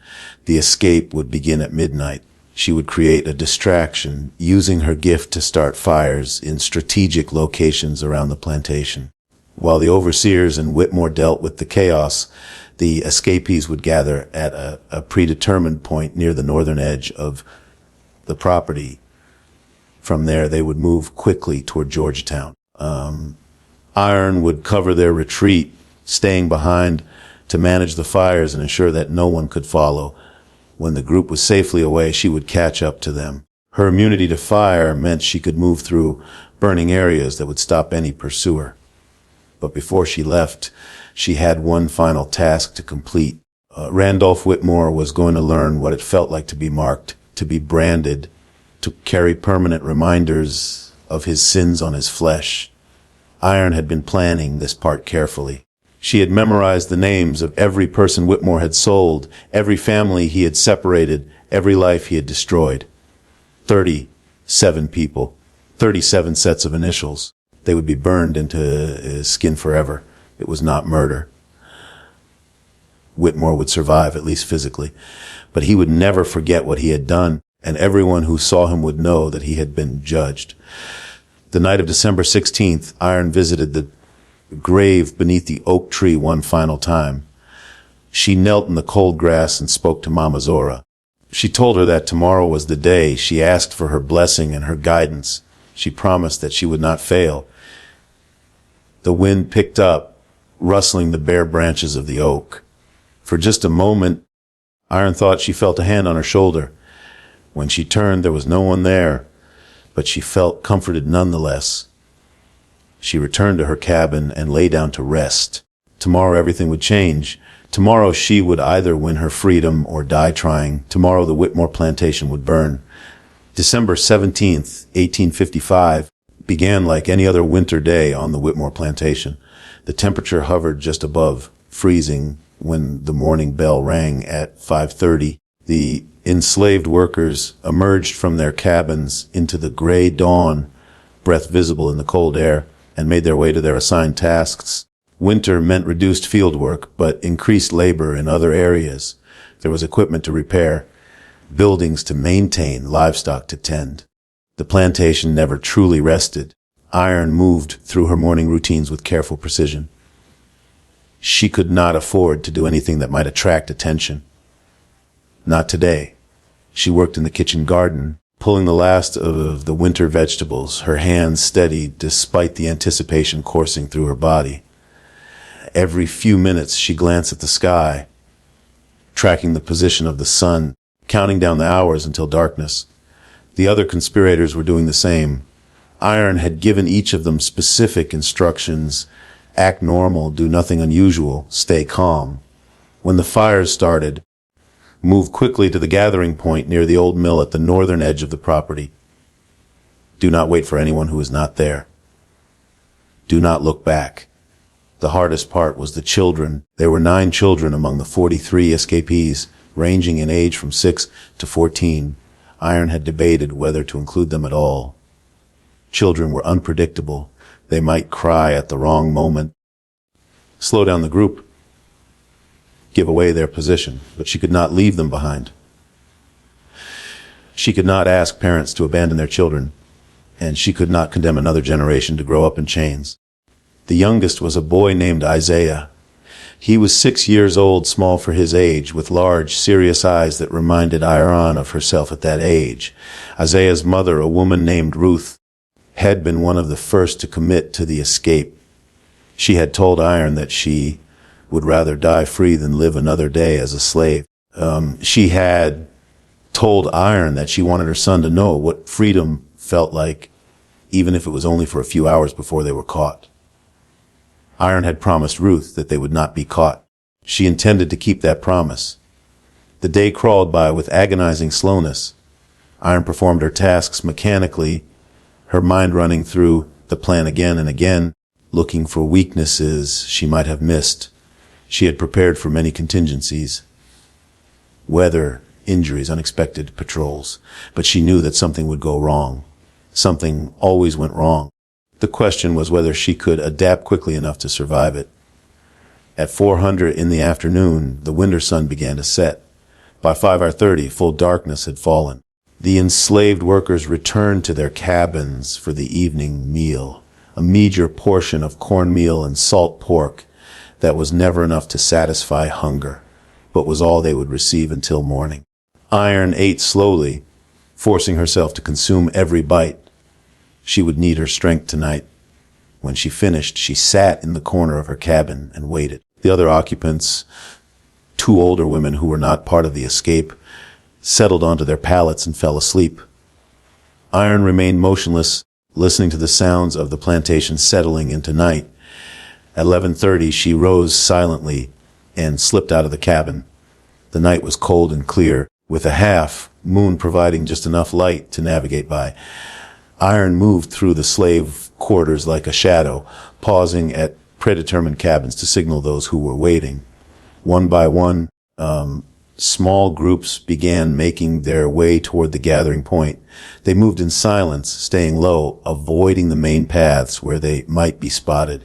The escape would begin at midnight. She would create a distraction, using her gift to start fires in strategic locations around the plantation. While the overseers and Whitmore dealt with the chaos, the escapees would gather at a predetermined point near the northern edge of the property. From there, they would move quickly toward Georgetown. Iron would cover their retreat, staying behind to manage the fires and ensure that no one could follow. When the group was safely away, she would catch up to them. Her immunity to fire meant she could move through burning areas that would stop any pursuer. But before she left, she had one final task to complete. Randolph Whitmore was going to learn what it felt like to be marked, to be branded, to carry permanent reminders of his sins on his flesh. Iron had been planning this part carefully. She had memorized the names of every person Whitmore had sold, every family he had separated, every life he had destroyed. 37 people, 37 sets of initials. They would be burned into his skin forever. It was not murder. Whitmore would survive, at least physically, but he would never forget what he had done, and everyone who saw him would know that he had been judged. The night of December 16th, Iron visited the grave beneath the oak tree one final time. She knelt in the cold grass and spoke to Mama Zora. She told her that tomorrow was the day. She asked for her blessing and her guidance. She promised that she would not fail. The wind picked up, rustling the bare branches of the oak. For just a moment, Iron thought she felt a hand on her shoulder. When she turned, there was no one there, but she felt comforted nonetheless. She returned to her cabin and lay down to rest. Tomorrow everything would change. Tomorrow she would either win her freedom or die trying. Tomorrow the Whitmore plantation would burn. December 17th, 1855, began like any other winter day on the Whitmore plantation. The temperature hovered just above freezing when the morning bell rang at 5:30. The enslaved workers emerged from their cabins into the gray dawn, breath visible in the cold air, and made their way to their assigned tasks. Winter meant reduced field work, but increased labor in other areas. There was equipment to repair, buildings to maintain, livestock to tend. The plantation never truly rested. Iron moved through her morning routines with careful precision. She could not afford to do anything that might attract attention. Not today. She worked in the kitchen garden, pulling the last of the winter vegetables, her hands steady despite the anticipation coursing through her body. Every few minutes she glanced at the sky, tracking the position of the sun, counting down the hours until darkness. The other conspirators were doing the same. Iron had given each of them specific instructions: act normal, do nothing unusual, stay calm. When the fires started, move quickly to the gathering point near the old mill at the northern edge of the property. Do not wait for anyone who is not there. Do not look back. The hardest part was the children. There were 9 children among the 43 escapees, ranging in age from 6 to 14. Iron had debated whether to include them at all. Children were unpredictable. They might cry at the wrong moment, slow down the group, give away their position, but she could not leave them behind. She could not ask parents to abandon their children, and she could not condemn another generation to grow up in chains. The youngest was a boy named Isaiah. He was 6 years old, small for his age, with large, serious eyes that reminded Iron of herself at that age. Isaiah's mother, a woman named Ruth, had been one of the first to commit to the escape. She had told Iron that she would rather die free than live another day as a slave. She had told Iron that she wanted her son to know what freedom felt like, even if it was only for a few hours before they were caught. Iron had promised Ruth that they would not be caught. She intended to keep that promise. The day crawled by with agonizing slowness. Iron performed her tasks mechanically, her mind running through the plan again and again, looking for weaknesses she might have missed. She had prepared for many contingencies: weather, injuries, unexpected patrols. But she knew that something would go wrong. Something always went wrong. The question was whether she could adapt quickly enough to survive it. At 400 in the afternoon, the winter sun began to set. By 5:30, full darkness had fallen. The enslaved workers returned to their cabins for the evening meal, a meager portion of cornmeal and salt pork that was never enough to satisfy hunger, but was all they would receive until morning. Iron ate slowly, forcing herself to consume every bite. She would need her strength tonight. When she finished, she sat in the corner of her cabin and waited. The other occupants, 2 older women who were not part of the escape, settled onto their pallets and fell asleep. Iron remained motionless, listening to the sounds of the plantation settling into night. At 11:30, she rose silently and slipped out of the cabin. The night was cold and clear, with a half moon providing just enough light to navigate by. Iron moved through the slave quarters like a shadow, pausing at predetermined cabins to signal those who were waiting. One by one, small groups began making their way toward the gathering point. They moved in silence, staying low, avoiding the main paths where they might be spotted.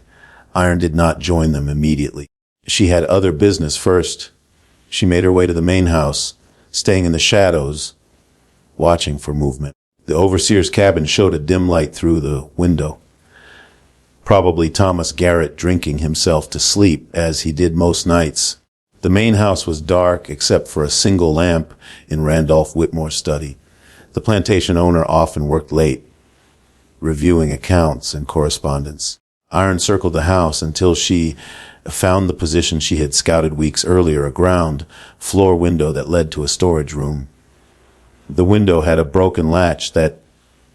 Iron did not join them immediately. She had other business first. She made her way to the main house, staying in the shadows, watching for movement. The overseer's cabin showed a dim light through the window. Probably Thomas Garrett drinking himself to sleep, as he did most nights. The main house was dark except for a single lamp in Randolph Whitmore's study. The plantation owner often worked late, reviewing accounts and correspondence. Iron circled the house until she found the position she had scouted weeks earlier, a ground floor window that led to a storage room. The window had a broken latch that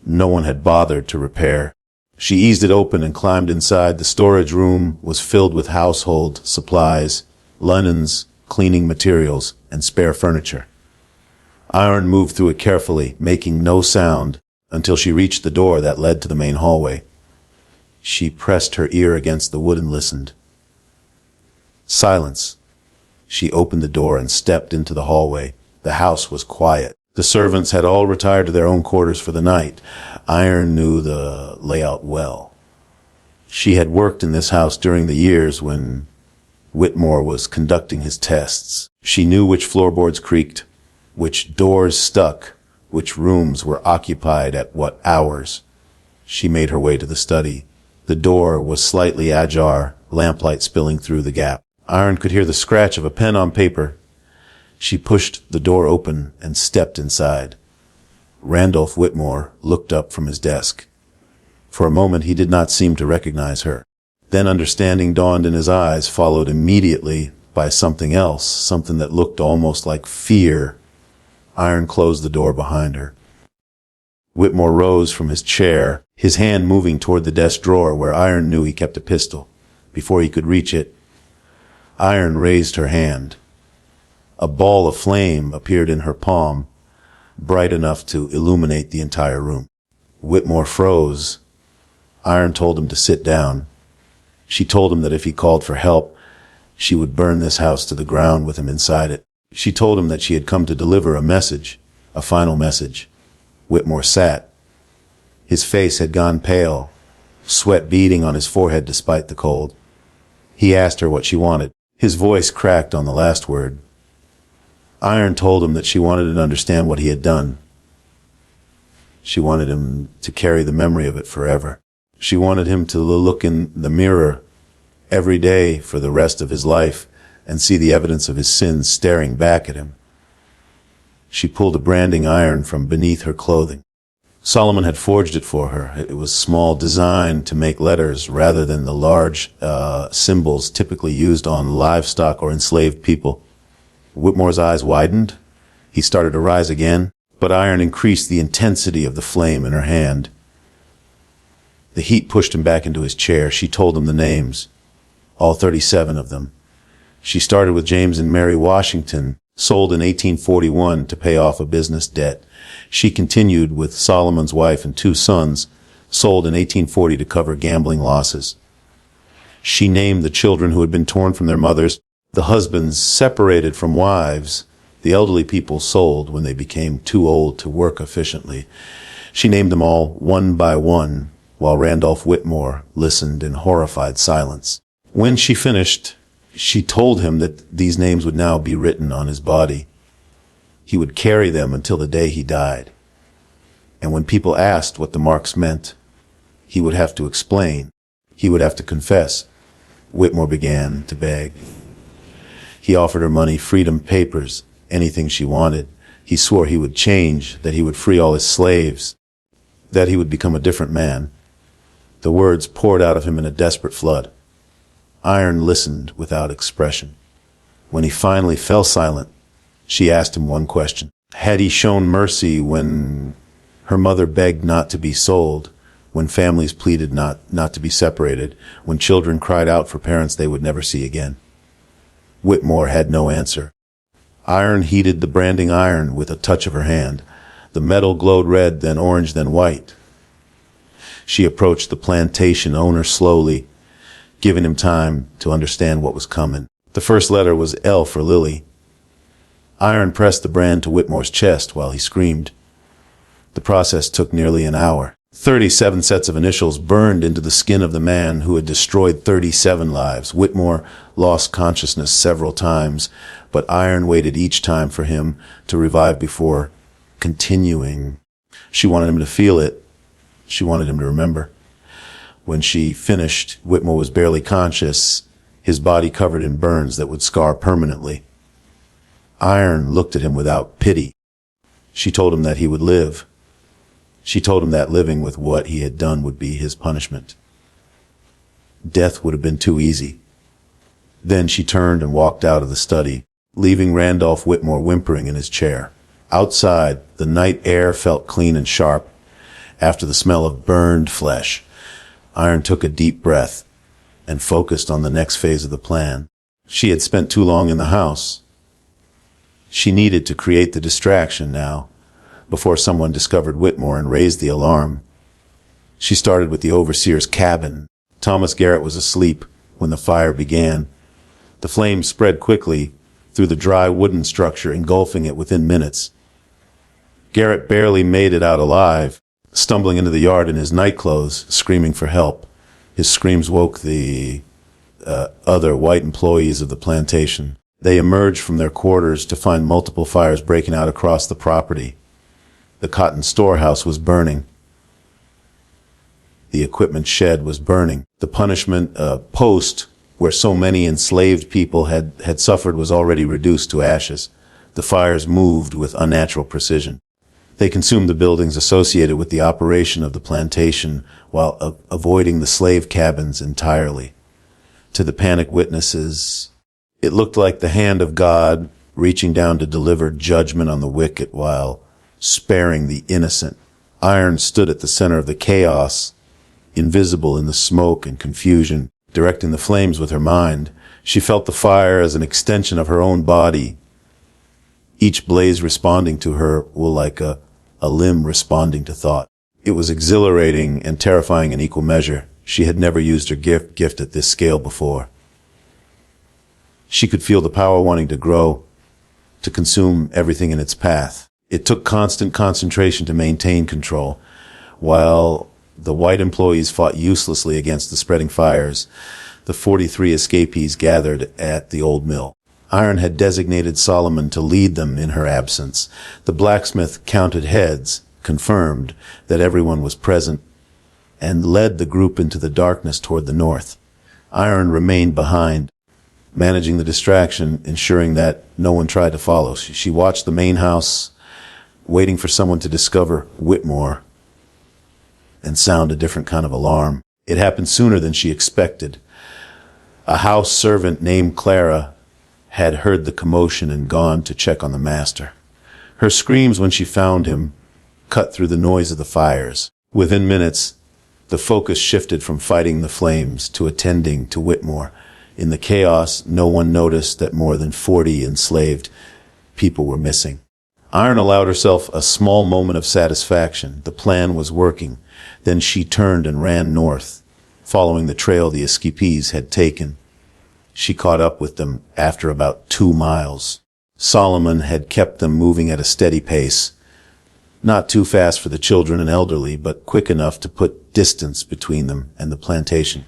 no one had bothered to repair. She eased it open and climbed inside. The storage room was filled with household supplies, linens, cleaning materials, and spare furniture. Iron moved through it carefully, making no sound, until she reached the door that led to the main hallway. She pressed her ear against the wood and listened. Silence. She opened the door and stepped into the hallway. The house was quiet. The servants had all retired to their own quarters for the night. Iron knew the layout well. She had worked in this house during the years when Whitmore was conducting his tests. She knew which floorboards creaked, which doors stuck, which rooms were occupied at what hours. She made her way to the study. The door was slightly ajar, lamplight spilling through the gap. Iron could hear the scratch of a pen on paper. She pushed the door open and stepped inside. Randolph Whitmore looked up from his desk. For a moment he did not seem to recognize her. Then understanding dawned in his eyes, followed immediately by something else, something that looked almost like fear. Iron closed the door behind her. Whitmore rose from his chair, his hand moving toward the desk drawer where Iron knew he kept a pistol. Before he could reach it, Iron raised her hand. A ball of flame appeared in her palm, bright enough to illuminate the entire room. Whitmore froze. Iron told him to sit down. She told him that if he called for help, she would burn this house to the ground with him inside it. She told him that she had come to deliver a message, a final message. Whitmore sat. His face had gone pale, sweat beading on his forehead despite the cold. He asked her what she wanted. His voice cracked on the last word. Iron told him that she wanted him to understand what he had done. She wanted him to carry the memory of it forever. She wanted him to look in the mirror every day for the rest of his life and see the evidence of his sins staring back at him. She pulled a branding iron from beneath her clothing. Solomon had forged it for her. It was small, designed to make letters rather than the large symbols typically used on livestock or enslaved people. Whitmore's eyes widened. He started to rise again, but iron increased the intensity of the flame in her hand. The heat pushed him back into his chair. She told him the names, all 37 of them. She started with James and Mary Washington, sold in 1841 to pay off a business debt. She continued with Solomon's wife and 2 sons, sold in 1840 to cover gambling losses. She named the children who had been torn from their mothers, the husbands separated from wives, the elderly people sold when they became too old to work efficiently. She named them all one by one, while Randolph Whitmore listened in horrified silence. When she finished, she told him that these names would now be written on his body. He would carry them until the day he died. And when people asked what the marks meant, he would have to explain. He would have to confess. Whitmore began to beg. He offered her money, freedom, papers, anything she wanted. He swore he would change, that he would free all his slaves, that he would become a different man. The words poured out of him in a desperate flood. Iron listened without expression. When he finally fell silent, she asked him one question. Had he shown mercy when her mother begged not to be sold, when families pleaded not to be separated, when children cried out for parents they would never see again? Whitmore had no answer. Iron heated the branding iron with a touch of her hand. The metal glowed red, then orange, then white. She approached the plantation owner slowly, giving him time to understand what was coming. The first letter was L for Lily. Iron pressed the brand to Whitmore's chest while he screamed. The process took nearly an hour. 37 sets of initials burned into the skin of the man who had destroyed 37 lives. Whitmore lost consciousness several times, but Iron waited each time for him to revive before continuing. She wanted him to feel it. She wanted him to remember. When she finished, Whitmore was barely conscious, his body covered in burns that would scar permanently. Iron looked at him without pity. She told him that he would live. She told him that living with what he had done would be his punishment. Death would have been too easy. Then she turned and walked out of the study, leaving Randolph Whitmore whimpering in his chair. Outside, the night air felt clean and sharp, after the smell of burned flesh. Iron took a deep breath and focused on the next phase of the plan. She had spent too long in the house. She needed to create the distraction now, before someone discovered Whitmore and raised the alarm. She started with the overseer's cabin. Thomas Garrett was asleep when the fire began. The flames spread quickly through the dry wooden structure, engulfing it within minutes. Garrett barely made it out alive, stumbling into the yard in his nightclothes, screaming for help. His screams woke the other white employees of the plantation. They emerged from their quarters to find multiple fires breaking out across the property. The cotton storehouse was burning. The equipment shed was burning. The punishment post where so many enslaved people had suffered was already reduced to ashes. The fires moved with unnatural precision. They consumed the buildings associated with the operation of the plantation while avoiding the slave cabins entirely. To the panicked witnesses, it looked like the hand of God reaching down to deliver judgment on the wicked while sparing the innocent. Iron stood at the center of the chaos, invisible in the smoke and confusion, directing the flames with her mind. She felt the fire as an extension of her own body, each blaze responding to her like a limb responding to thought. It was exhilarating and terrifying in equal measure. She had never used her gift at this scale before. She could feel the power wanting to grow, to consume everything in its path. It took constant concentration to maintain control. While the white employees fought uselessly against the spreading fires, the 43 escapees gathered at the old mill. Iron had designated Solomon to lead them in her absence. The blacksmith counted heads, confirmed that everyone was present, and led the group into the darkness toward the north. Iron remained behind, managing the distraction, ensuring that no one tried to follow. She watched the main house, waiting for someone to discover Whitmore and sound a different kind of alarm. It happened sooner than she expected. A house servant named Clara had heard the commotion and gone to check on the master. Her screams when she found him cut through the noise of the fires. Within minutes, the focus shifted from fighting the flames to attending to Whitmore. In the chaos, no one noticed that more than 40 enslaved people were missing. Iron allowed herself a small moment of satisfaction. The plan was working. Then she turned and ran north, following the trail the escapees had taken. She caught up with them after about 2 miles. Solomon had kept them moving at a steady pace, not too fast for the children and elderly, but quick enough to put distance between them and the plantation.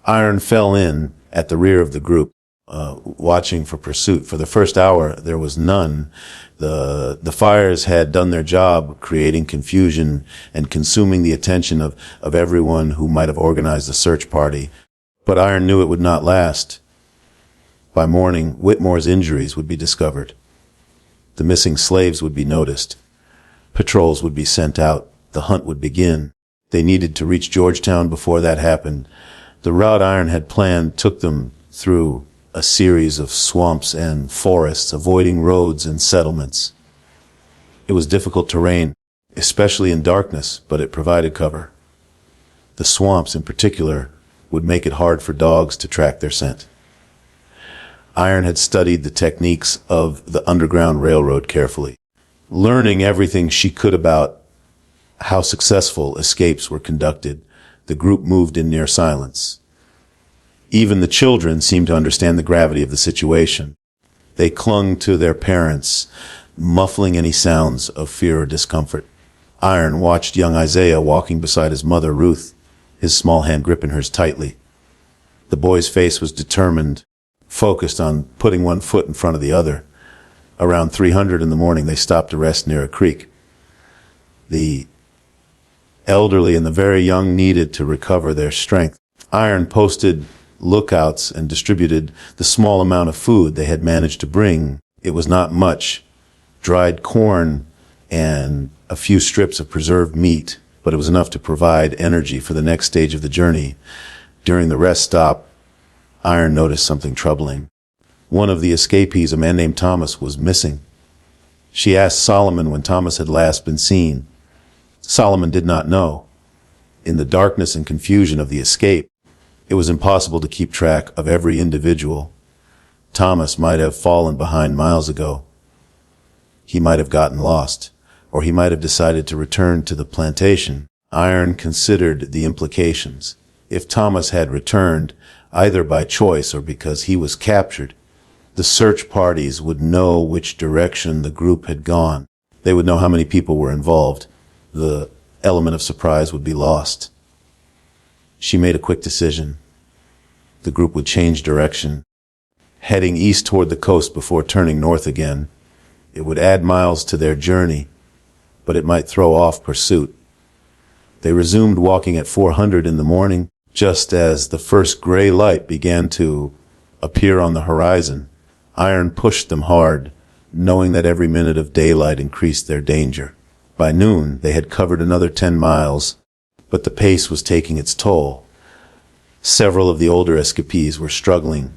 Iron fell in at the rear of the group, watching for pursuit. For the first hour, there was none. The fires had done their job, creating confusion and consuming the attention of everyone who might have organized the search party. But Iron knew it would not last. By morning, Whitmore's injuries would be discovered. The missing slaves would be noticed. Patrols would be sent out. The hunt would begin. They needed to reach Georgetown before that happened. The route Iron had planned took them through a series of swamps and forests, avoiding roads and settlements. It was difficult terrain, especially in darkness, but it provided cover. The swamps, in particular, would make it hard for dogs to track their scent. Iron had studied the techniques of the Underground Railroad carefully, learning everything she could about how successful escapes were conducted. The group moved in near silence. Even the children seemed to understand the gravity of the situation. They clung to their parents, muffling any sounds of fear or discomfort. Iron watched young Isaiah walking beside his mother, Ruth, his small hand gripping hers tightly. The boy's face was determined, focused on putting one foot in front of the other. Around 300 in the morning, they stopped to rest near a creek. The elderly and the very young needed to recover their strength. Iron posted lookouts and distributed the small amount of food they had managed to bring. It was not much, dried corn and a few strips of preserved meat, but it was enough to provide energy for the next stage of the journey. During the rest stop, Iron noticed something troubling. One of the escapees, a man named Thomas, was missing. She asked Solomon when Thomas had last been seen. Solomon did not know. In the darkness and confusion of the escape, it was impossible to keep track of every individual. Thomas might have fallen behind miles ago. He might have gotten lost, or he might have decided to return to the plantation. Iron considered the implications. If Thomas had returned, either by choice or because he was captured, the search parties would know which direction the group had gone. They would know how many people were involved. The element of surprise would be lost. She made a quick decision. The group would change direction, heading east toward the coast before turning north again. It would add miles to their journey, but it might throw off pursuit. They resumed walking at 400 in the morning, just as the first gray light began to appear on the horizon. Iron pushed them hard, knowing that every minute of daylight increased their danger. By noon, they had covered another 10 miles, but the pace was taking its toll. Several of the older escapees were struggling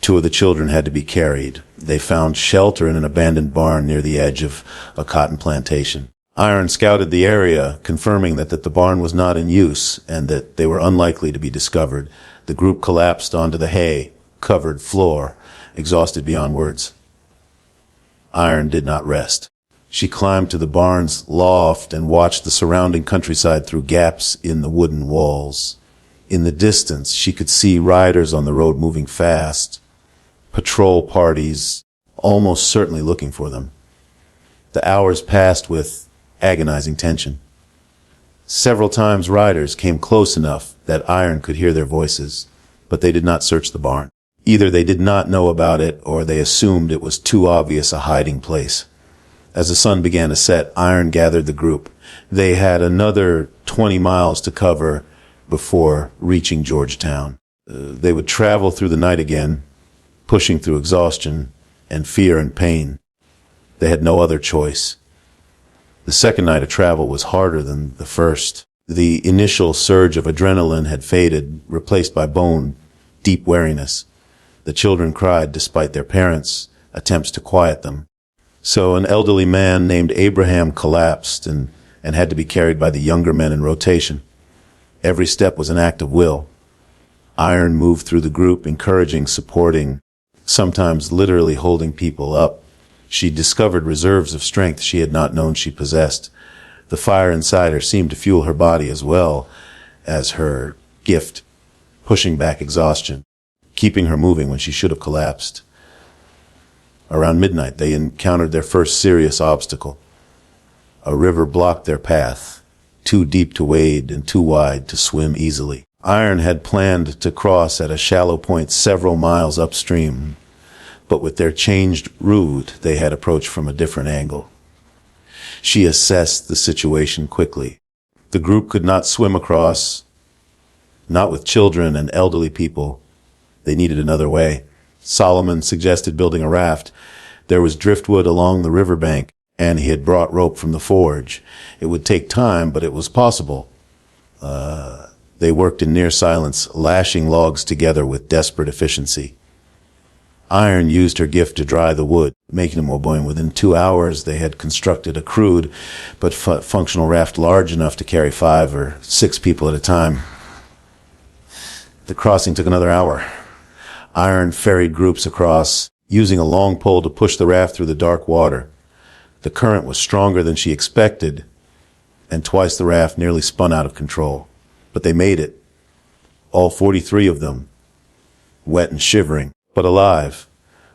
Two of the children had to be carried. They found shelter in an abandoned barn near the edge of a cotton plantation. Iron scouted the area, confirming that the barn was not in use and that they were unlikely to be discovered. The group collapsed onto the hay-covered floor, exhausted beyond words. Iron did not rest. She climbed to the barn's loft and watched the surrounding countryside through gaps in the wooden walls. In the distance, she could see riders on the road moving fast, patrol parties almost certainly looking for them. The hours passed with agonizing tension. Several times riders came close enough that Iron could hear their voices, but they did not search the barn. Either they did not know about it or they assumed it was too obvious a hiding place. As the sun began to set, Iron gathered the group. They had another 20 miles to cover before reaching Georgetown. They would travel through the night again, pushing through exhaustion and fear and pain. They had no other choice. The second night of travel was harder than the first. The initial surge of adrenaline had faded, replaced by bone, deep weariness. The children cried despite their parents' attempts to quiet them. So an elderly man named Abraham collapsed and had to be carried by the younger men in rotation. Every step was an act of will. Iron moved through the group, encouraging, supporting, sometimes literally holding people up. She discovered reserves of strength she had not known she possessed. The fire inside her seemed to fuel her body as well as her gift, pushing back exhaustion, keeping her moving when she should have collapsed. Around midnight, they encountered their first serious obstacle. A river blocked their path, too deep to wade and too wide to swim easily. Iron had planned to cross at a shallow point several miles upstream, but with their changed route, they had approached from a different angle. She assessed the situation quickly. The group could not swim across, not with children and elderly people. They needed another way. Solomon suggested building a raft. There was driftwood along the riverbank, and he had brought rope from the forge. It would take time, but it was possible. They worked in near silence, lashing logs together with desperate efficiency. Iron used her gift to dry the wood, making them mobile. Within 2 hours, they had constructed a crude but functional raft large enough to carry 5 or 6 people at a time. The crossing took another hour. Iron ferried groups across, using a long pole to push the raft through the dark water. The current was stronger than she expected, and twice the raft nearly spun out of control. But they made it, all 43 of them, wet and shivering, but alive.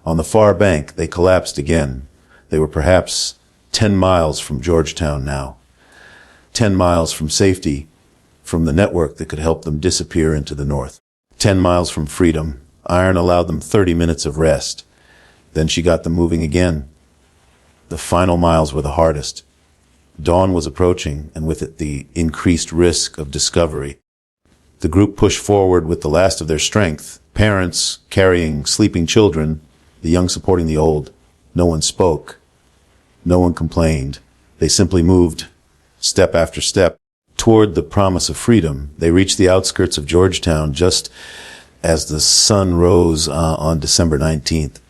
On the far bank, they collapsed again. They were perhaps 10 miles from Georgetown now. 10 miles from safety, from the network that could help them disappear into the north. 10 miles from freedom. Iron allowed them 30 minutes of rest. Then she got them moving again. The final miles were the hardest. Dawn was approaching, and with it the increased risk of discovery. The group pushed forward with the last of their strength, parents carrying sleeping children, the young supporting the old. No one spoke. No one complained. They simply moved, step after step, toward the promise of freedom. They reached the outskirts of Georgetown just as the sun rose on December 19th.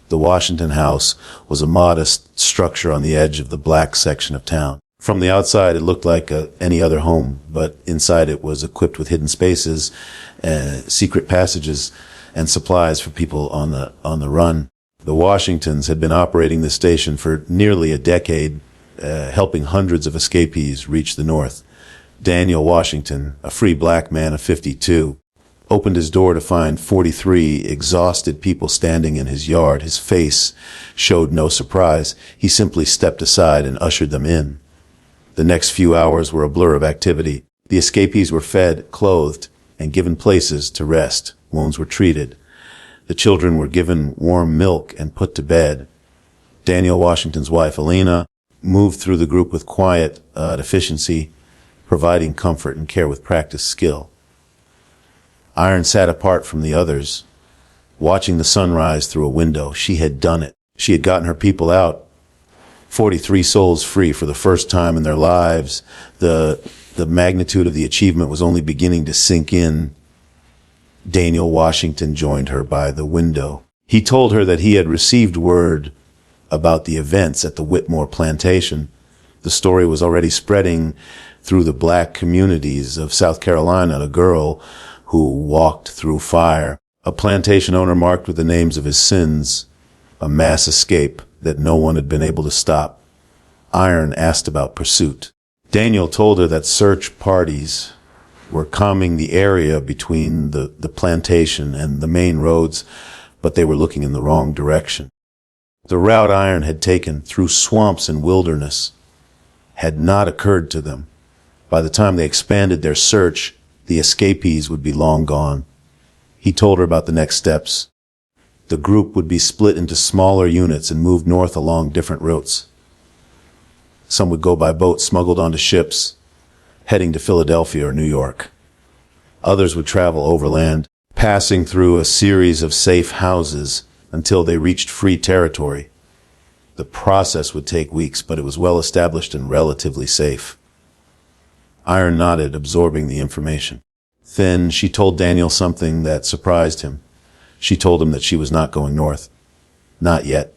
The Washington House was a modest structure on the edge of the black section of town. From the outside, it looked like any other home, but inside it was equipped with hidden spaces, secret passages, and supplies for people on the run. The Washingtons had been operating this station for nearly a decade, helping hundreds of escapees reach the north. Daniel Washington, a free black man of 52, opened his door to find 43 exhausted people standing in his yard. His face showed no surprise. He simply stepped aside and ushered them in. The next few hours were a blur of activity. The escapees were fed, clothed, and given places to rest. Wounds were treated. The children were given warm milk and put to bed. Daniel Washington's wife, Alina, moved through the group with quiet efficiency, providing comfort and care with practiced skill. Iron sat apart from the others, watching the sunrise through a window. She had done it. She had gotten her people out. 43 souls free for the first time in their lives. The magnitude of the achievement was only beginning to sink in. Daniel Washington joined her by the window. He told her that he had received word about the events at the Whitmore plantation. The story was already spreading through the black communities of South Carolina, a girl who walked through fire, a plantation owner marked with the names of his sins, a mass escape that no one had been able to stop. Iron asked about pursuit. Daniel told her that search parties were combing the area between the plantation and the main roads, but they were looking in the wrong direction. The route Iron had taken through swamps and wilderness had not occurred to them. By the time they expanded their search, the escapees would be long gone. He told her about the next steps. The group would be split into smaller units and moved north along different routes. Some would go by boat smuggled onto ships, heading to Philadelphia or New York. Others would travel overland, passing through a series of safe houses until they reached free territory. The process would take weeks, but it was well established and relatively safe. Iron nodded, absorbing the information. Then she told Daniel something that surprised him. She told him that she was not going north. Not yet.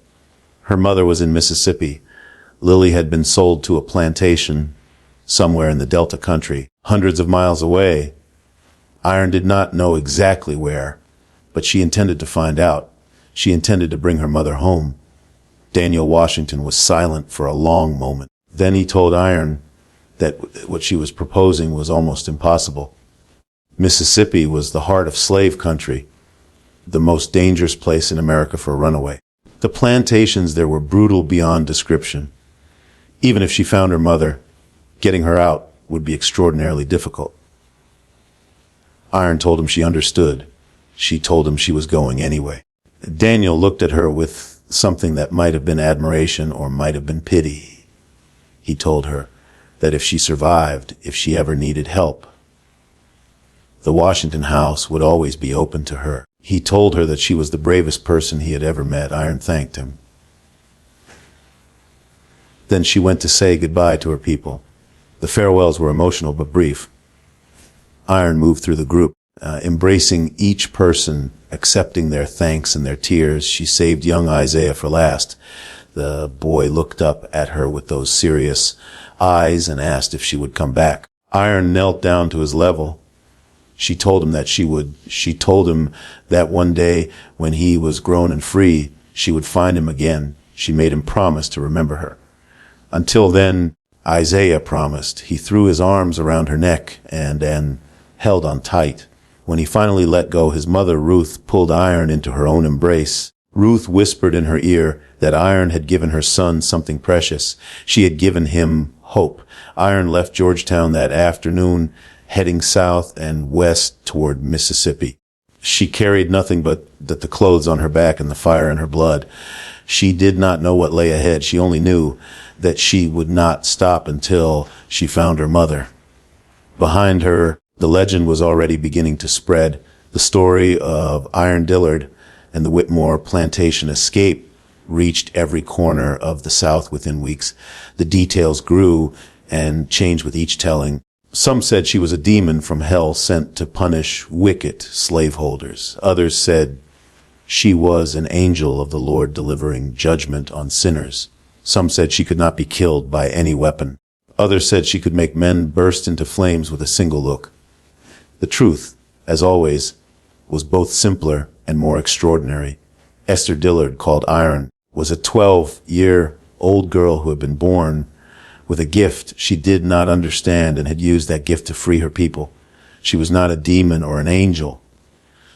Her mother was in Mississippi. Lily had been sold to a plantation somewhere in the Delta country, hundreds of miles away. Iron did not know exactly where, but she intended to find out. She intended to bring her mother home. Daniel Washington was silent for a long moment. Then he told Iron that what she was proposing was almost impossible. Mississippi was the heart of slave country, the most dangerous place in America for a runaway. The plantations there were brutal beyond description. Even if she found her mother, getting her out would be extraordinarily difficult. Iron told him she understood. She told him she was going anyway. Daniel looked at her with something that might have been admiration or might have been pity. He told her that if she survived, if she ever needed help, the Washington house would always be open to her. He told her that she was the bravest person he had ever met. Iron thanked him. Then she went to say goodbye to her people. The farewells were emotional but brief. Iron moved through the group, embracing each person, accepting their thanks and their tears. She saved young Isaiah for last. The boy looked up at her with those serious eyes and asked if she would come back. Iron knelt down to his level. She told him that she would. She told him that one day when he was grown and free, she would find him again. She made him promise to remember her. Until then, Isaiah promised. He threw his arms around her neck and held on tight. When he finally let go, his mother, Ruth, pulled Iron into her own embrace. Ruth whispered in her ear that Iron had given her son something precious. She had given him hope. Iron left Georgetown that afternoon, heading south and west toward Mississippi. She carried nothing but the clothes on her back and the fire in her blood. She did not know what lay ahead. She only knew that she would not stop until she found her mother. Behind her, the legend was already beginning to spread. The story of Iron Dillard and the Whitmore plantation escape reached every corner of the South within weeks. The details grew and changed with each telling. Some said she was a demon from hell sent to punish wicked slaveholders. Others said she was an angel of the Lord delivering judgment on sinners. Some said she could not be killed by any weapon. Others said she could make men burst into flames with a single look. The truth, as always, was both simpler and more extraordinary. Esther Dillard, called Iron, was a 12-year-old girl who had been born with a gift she did not understand and had used that gift to free her people. She was not a demon or an angel.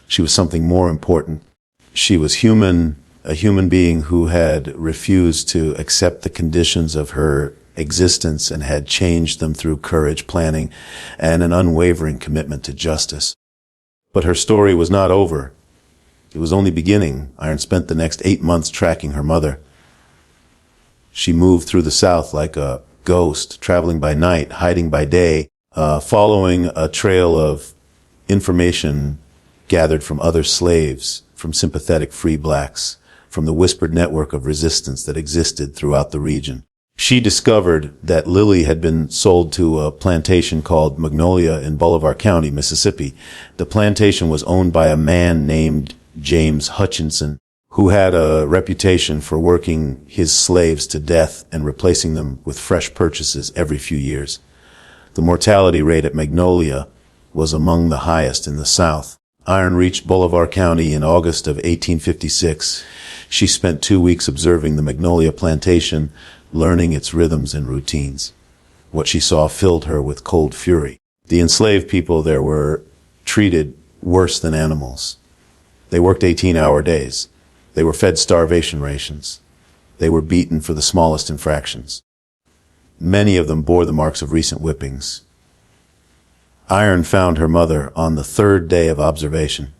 She was something more important. She was human, a human being who had refused to accept the conditions of her existence and had changed them through courage, planning, and an unwavering commitment to justice. But her story was not over. It was only beginning. Iron spent the next 8 months tracking her mother. She moved through the South like a ghost, traveling by night, hiding by day, following a trail of information gathered from other slaves, from sympathetic free blacks, from the whispered network of resistance that existed throughout the region. She discovered that Lily had been sold to a plantation called Magnolia in Bolivar County, Mississippi. The plantation was owned by a man named James Hutchinson, who had a reputation for working his slaves to death and replacing them with fresh purchases every few years. The mortality rate at Magnolia was among the highest in the South. Iron reached Bolivar County in August of 1856. She spent 2 weeks observing the Magnolia plantation, learning its rhythms and routines. What she saw filled her with cold fury. The enslaved people there were treated worse than animals. They worked 18-hour days. They were fed starvation rations. They were beaten for the smallest infractions. Many of them bore the marks of recent whippings. Iron found her mother on the third day of observation.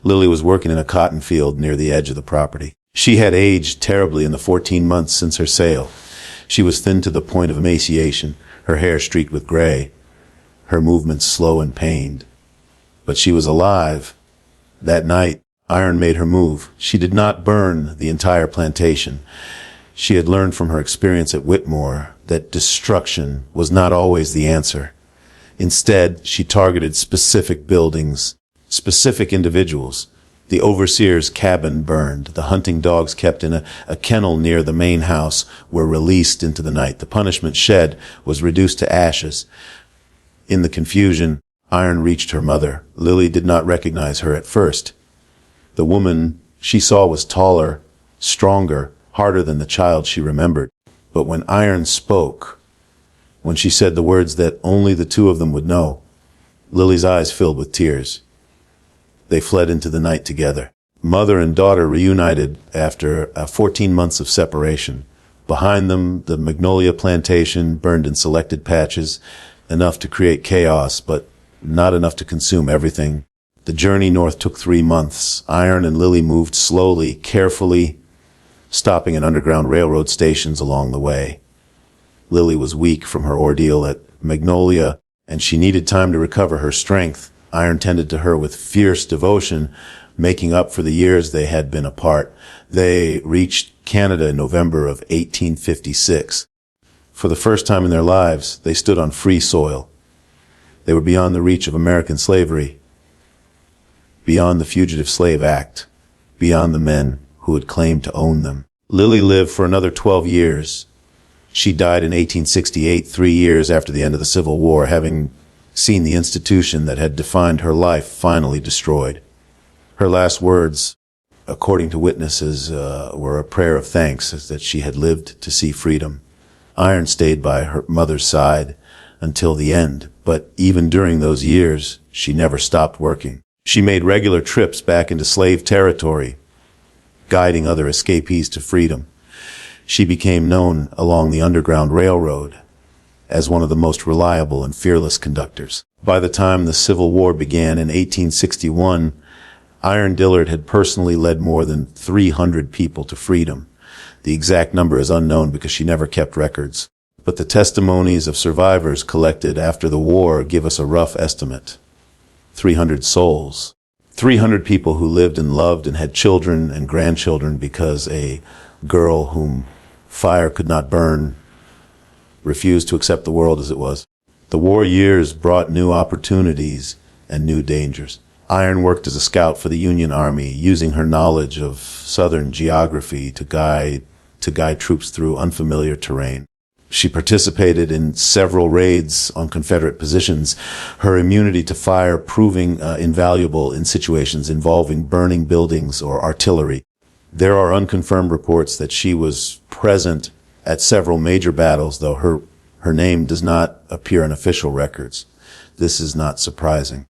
Lily was working in a cotton field near the edge of the property. She had aged terribly in the 14 months since her sale. She was thin to the point of emaciation, her hair streaked with gray, her movements slow and pained. But she was alive. That night, Iron made her move. She did not burn the entire plantation. She had learned from her experience at Whitmore that destruction was not always the answer. Instead, she targeted specific buildings, specific individuals. The overseer's cabin burned. The hunting dogs kept in a kennel near the main house were released into the night. The punishment shed was reduced to ashes. In the confusion, Iron reached her mother. Lily did not recognize her at first. The woman she saw was taller, stronger, harder than the child she remembered. But when Iron spoke, when she said the words that only the two of them would know, Lily's eyes filled with tears. They fled into the night together. Mother and daughter reunited after 14 months of separation. Behind them, the Magnolia plantation burned in selected patches, enough to create chaos, but not enough to consume everything. The journey north took 3 months. Iron and Lily moved slowly, carefully, stopping at underground railroad stations along the way. Lily was weak from her ordeal at Magnolia, and she needed time to recover her strength. Iron tended to her with fierce devotion, making up for the years they had been apart. They reached Canada in November of 1856. For the first time in their lives, they stood on free soil. They were beyond the reach of American slavery, beyond the Fugitive Slave Act, beyond the men who had claimed to own them. Lily lived for another 12 years. She died in 1868, 3 years after the end of the Civil War, having seen the institution that had defined her life finally destroyed. Her last words, according to witnesses, were a prayer of thanks that she had lived to see freedom. Iron stayed by her mother's side until the end, but even during those years, she never stopped working. She made regular trips back into slave territory, guiding other escapees to freedom. She became known along the Underground Railroad as one of the most reliable and fearless conductors. By the time the Civil War began in 1861, Iron Dillard had personally led more than 300 people to freedom. The exact number is unknown because she never kept records. But the testimonies of survivors collected after the war give us a rough estimate. 300 souls. 300 people who lived and loved and had children and grandchildren because a girl whom fire could not burn refused to accept the world as it was. The war years brought new opportunities and new dangers. Iron worked as a scout for the Union Army, using her knowledge of Southern geography to guide troops through unfamiliar terrain. She participated in several raids on Confederate positions, her immunity to fire proving invaluable in situations involving burning buildings or artillery. There are unconfirmed reports that she was present at several major battles, though her name does not appear in official records. This is not surprising.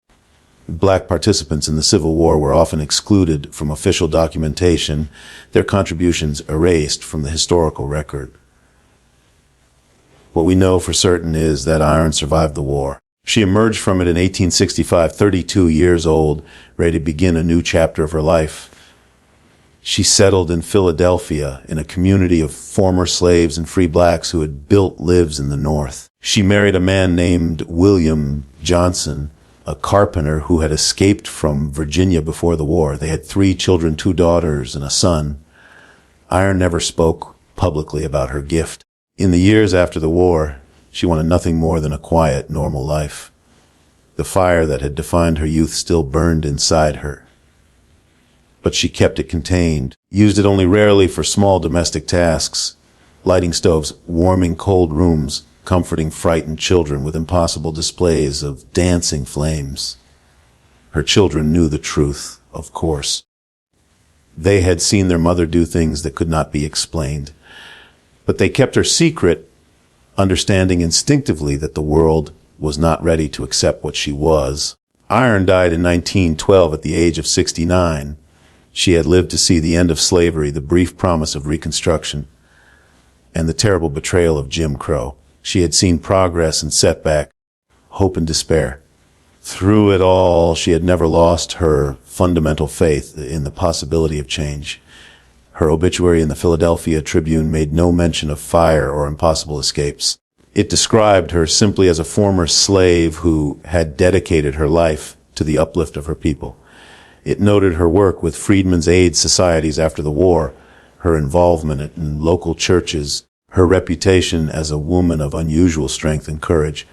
Black participants in the Civil War were often excluded from official documentation, their contributions erased from the historical record. What we know for certain is that Iron survived the war. She emerged from it in 1865, 32 years old, ready to begin a new chapter of her life. She settled in Philadelphia in a community of former slaves and free blacks who had built lives in the North. She married a man named William Johnson, a carpenter who had escaped from Virginia before the war. They had 3 children, 2 daughters, and a son. Iron never spoke publicly about her gift. In the years after the war, she wanted nothing more than a quiet, normal life. The fire that had defined her youth still burned inside her. but she kept it contained, used it only rarely for small domestic tasks, lighting stoves, warming cold rooms, comforting frightened children with impossible displays of dancing flames. Her children knew the truth, of course. They had seen their mother do things that could not be explained, but they kept her secret, understanding instinctively that the world was not ready to accept what she was. Iron died in 1912 at the age of 69. She had lived to see the end of slavery, the brief promise of Reconstruction, and the terrible betrayal of Jim Crow. She had seen progress and setback, hope and despair. Through it all, she had never lost her fundamental faith in the possibility of change. Her obituary in the Philadelphia Tribune made no mention of fire or impossible escapes. It described her simply as a former slave who had dedicated her life to the uplift of her people. It noted her work with Freedmen's Aid societies after the war, her involvement in local churches, her reputation as a woman of unusual strength and courage.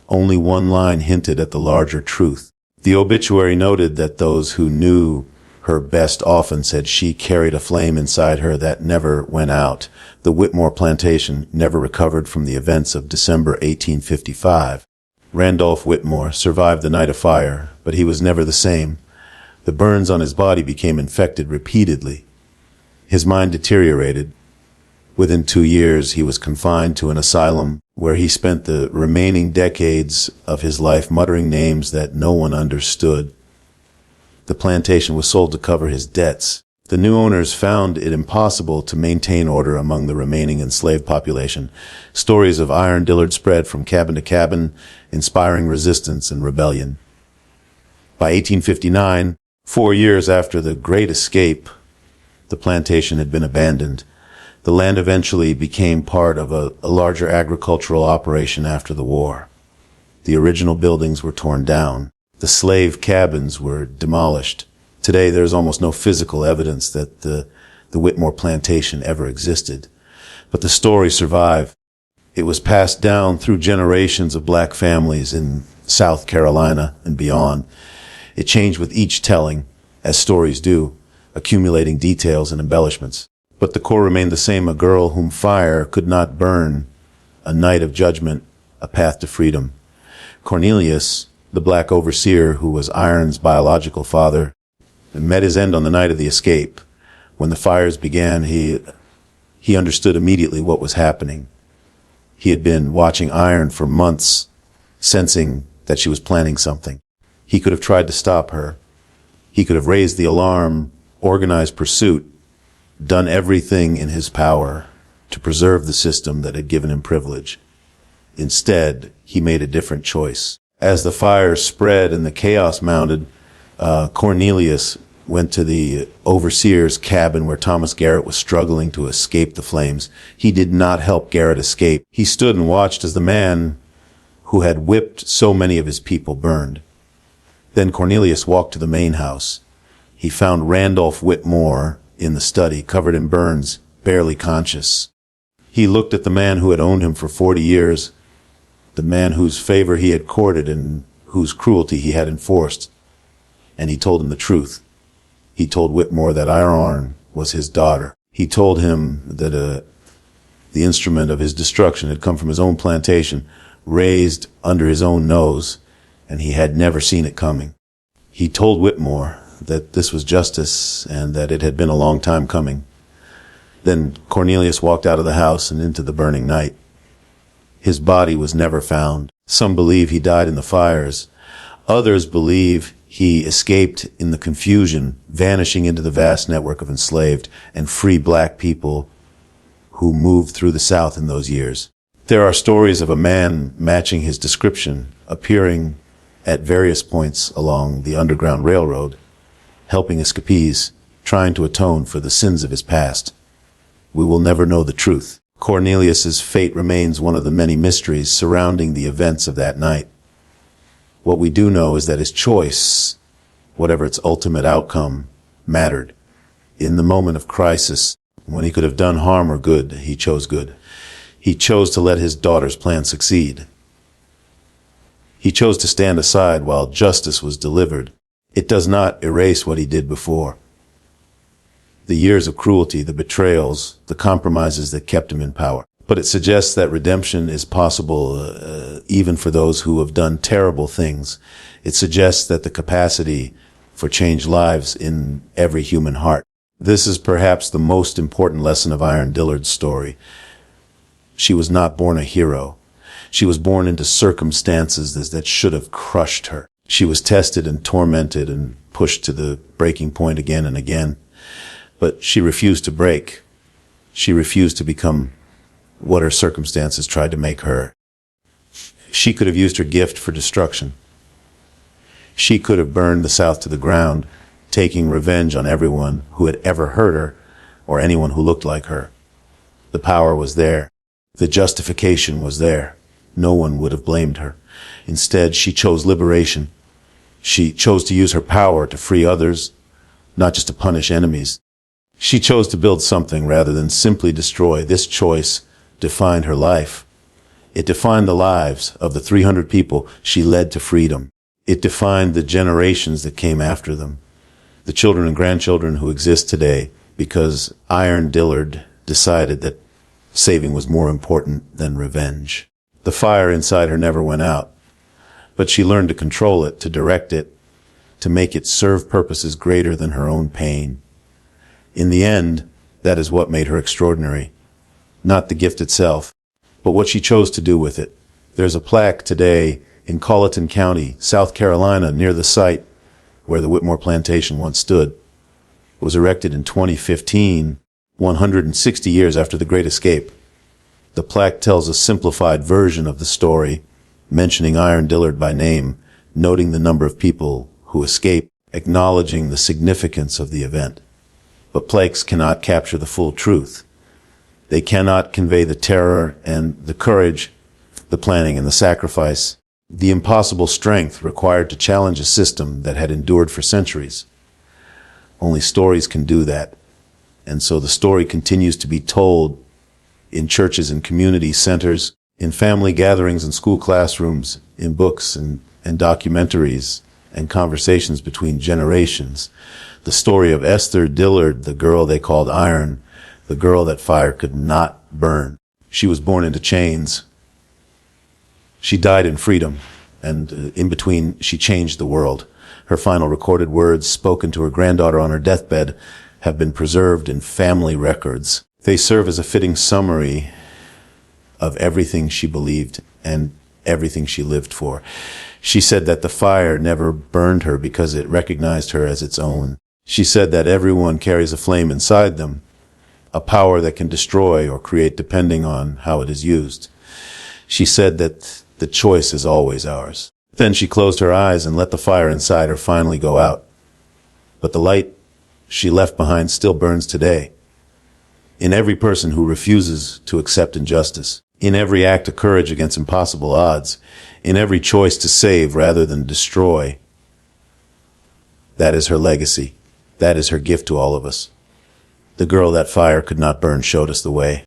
Only one line hinted at the larger truth. The obituary noted that those who knew her best often said she carried a flame inside her that never went out. The Whitmore plantation never recovered from the events of December 1855. Randolph Whitmore survived the night of fire, but he was never the same. The burns on his body became infected repeatedly. His mind deteriorated. Within 2 years, he was confined to an asylum where he spent the remaining decades of his life muttering names that no one understood. The plantation was sold to cover his debts. The new owners found it impossible to maintain order among the remaining enslaved population. Stories of Iron Dillard spread from cabin to cabin, inspiring resistance and rebellion. By 1859, 4 years after the Great Escape, the plantation had been abandoned. The land eventually became part of a larger agricultural operation after the war. The original buildings were torn down. The slave cabins were demolished. Today, there's almost no physical evidence that the Whitmore plantation ever existed. But the story survived. It was passed down through generations of black families in South Carolina and beyond. It changed with each telling, as stories do, accumulating details and embellishments. But the core remained the same: a girl whom fire could not burn, a night of judgment, a path to freedom. Cornelius, the black overseer who was Iron's biological father, met his end on the night of the escape. When the fires began, he understood immediately what was happening. He had been watching Iron for months, sensing that she was planning something. He could have tried to stop her. He could have raised the alarm, organized pursuit, done everything in his power to preserve the system that had given him privilege. Instead, he made a different choice. As the fire spread and the chaos mounted, Cornelius went to the overseer's cabin where Thomas Garrett was struggling to escape the flames. He did not help Garrett escape. He stood and watched as the man who had whipped so many of his people burned. Then Cornelius walked to the main house. He found Randolph Whitmore in the study, covered in burns, barely conscious. He looked at the man who had owned him for 40 years, the man whose favor he had courted and whose cruelty he had enforced, and he told him the truth. He told Whitmore that Iron was his daughter. He told him that the instrument of his destruction had come from his own plantation, raised under his own nose, and he had never seen it coming. He told Whitmore that this was justice and that it had been a long time coming. Then Cornelius walked out of the house and into the burning night. His body was never found. Some believe he died in the fires. Others believe he escaped in the confusion, vanishing into the vast network of enslaved and free black people who moved through the South in those years. There are stories of a man matching his description, appearing at various points along the Underground Railroad, helping escapees, trying to atone for the sins of his past. We will never know the truth. Cornelius's fate remains one of the many mysteries surrounding the events of that night. What we do know is that his choice, whatever its ultimate outcome, mattered. In the moment of crisis, when he could have done harm or good, he chose good. He chose to let his daughter's plan succeed. He chose to stand aside while justice was delivered. It does not erase what he did before. the years of cruelty, the betrayals, the compromises that kept him in power. But it suggests that redemption is possible even for those who have done terrible things. It suggests that the capacity for change lives in every human heart. This is perhaps the most important lesson of Iron Dillard's story. She was not born a hero. She was born into circumstances that should have crushed her. She was tested and tormented and pushed to the breaking point again and again. But she refused to break. She refused to become what her circumstances tried to make her. She could have used her gift for destruction. She could have burned the South to the ground, taking revenge on everyone who had ever hurt her or anyone who looked like her. The power was there. The justification was there. No one would have blamed her. Instead, she chose liberation. She chose to use her power to free others, not just to punish enemies. She chose to build something rather than simply destroy. This choice defined her life. It defined the lives of the 300 people she led to freedom. It defined the generations that came after them, the children and grandchildren who exist today because Iron Dillard decided that saving was more important than revenge. The fire inside her never went out, but she learned to control it, to direct it, to make it serve purposes greater than her own pain. In the end, that is what made her extraordinary. Not the gift itself, but what she chose to do with it. There's a plaque today in Colleton County, South Carolina, near the site where the Whitmore plantation once stood. It was erected in 2015, 160 years after the Great Escape. The plaque tells a simplified version of the story, mentioning Iron Dillard by name, noting the number of people who escaped, acknowledging the significance of the event. But plaques cannot capture the full truth. They cannot convey the terror and the courage, the planning and the sacrifice, the impossible strength required to challenge a system that had endured for centuries. Only stories can do that. And so the story continues to be told in churches and community centers, in family gatherings and school classrooms, in books and documentaries and conversations between generations. The story of Esther Dillard, the girl they called Iron, the girl that fire could not burn. She was born into chains. She died in freedom, and in between, she changed the world. Her final recorded words, spoken to her granddaughter on her deathbed, have been preserved in family records. They serve as a fitting summary of everything she believed and everything she lived for. She said that the fire never burned her because it recognized her as its own. She said that everyone carries a flame inside them, a power that can destroy or create depending on how it is used. She said that the choice is always ours. Then she closed her eyes and let the fire inside her finally go out. But the light she left behind still burns today. In every person who refuses to accept injustice, in every act of courage against impossible odds, in every choice to save rather than destroy. That is her legacy. That is her gift to all of us. The girl that fire could not burn showed us the way.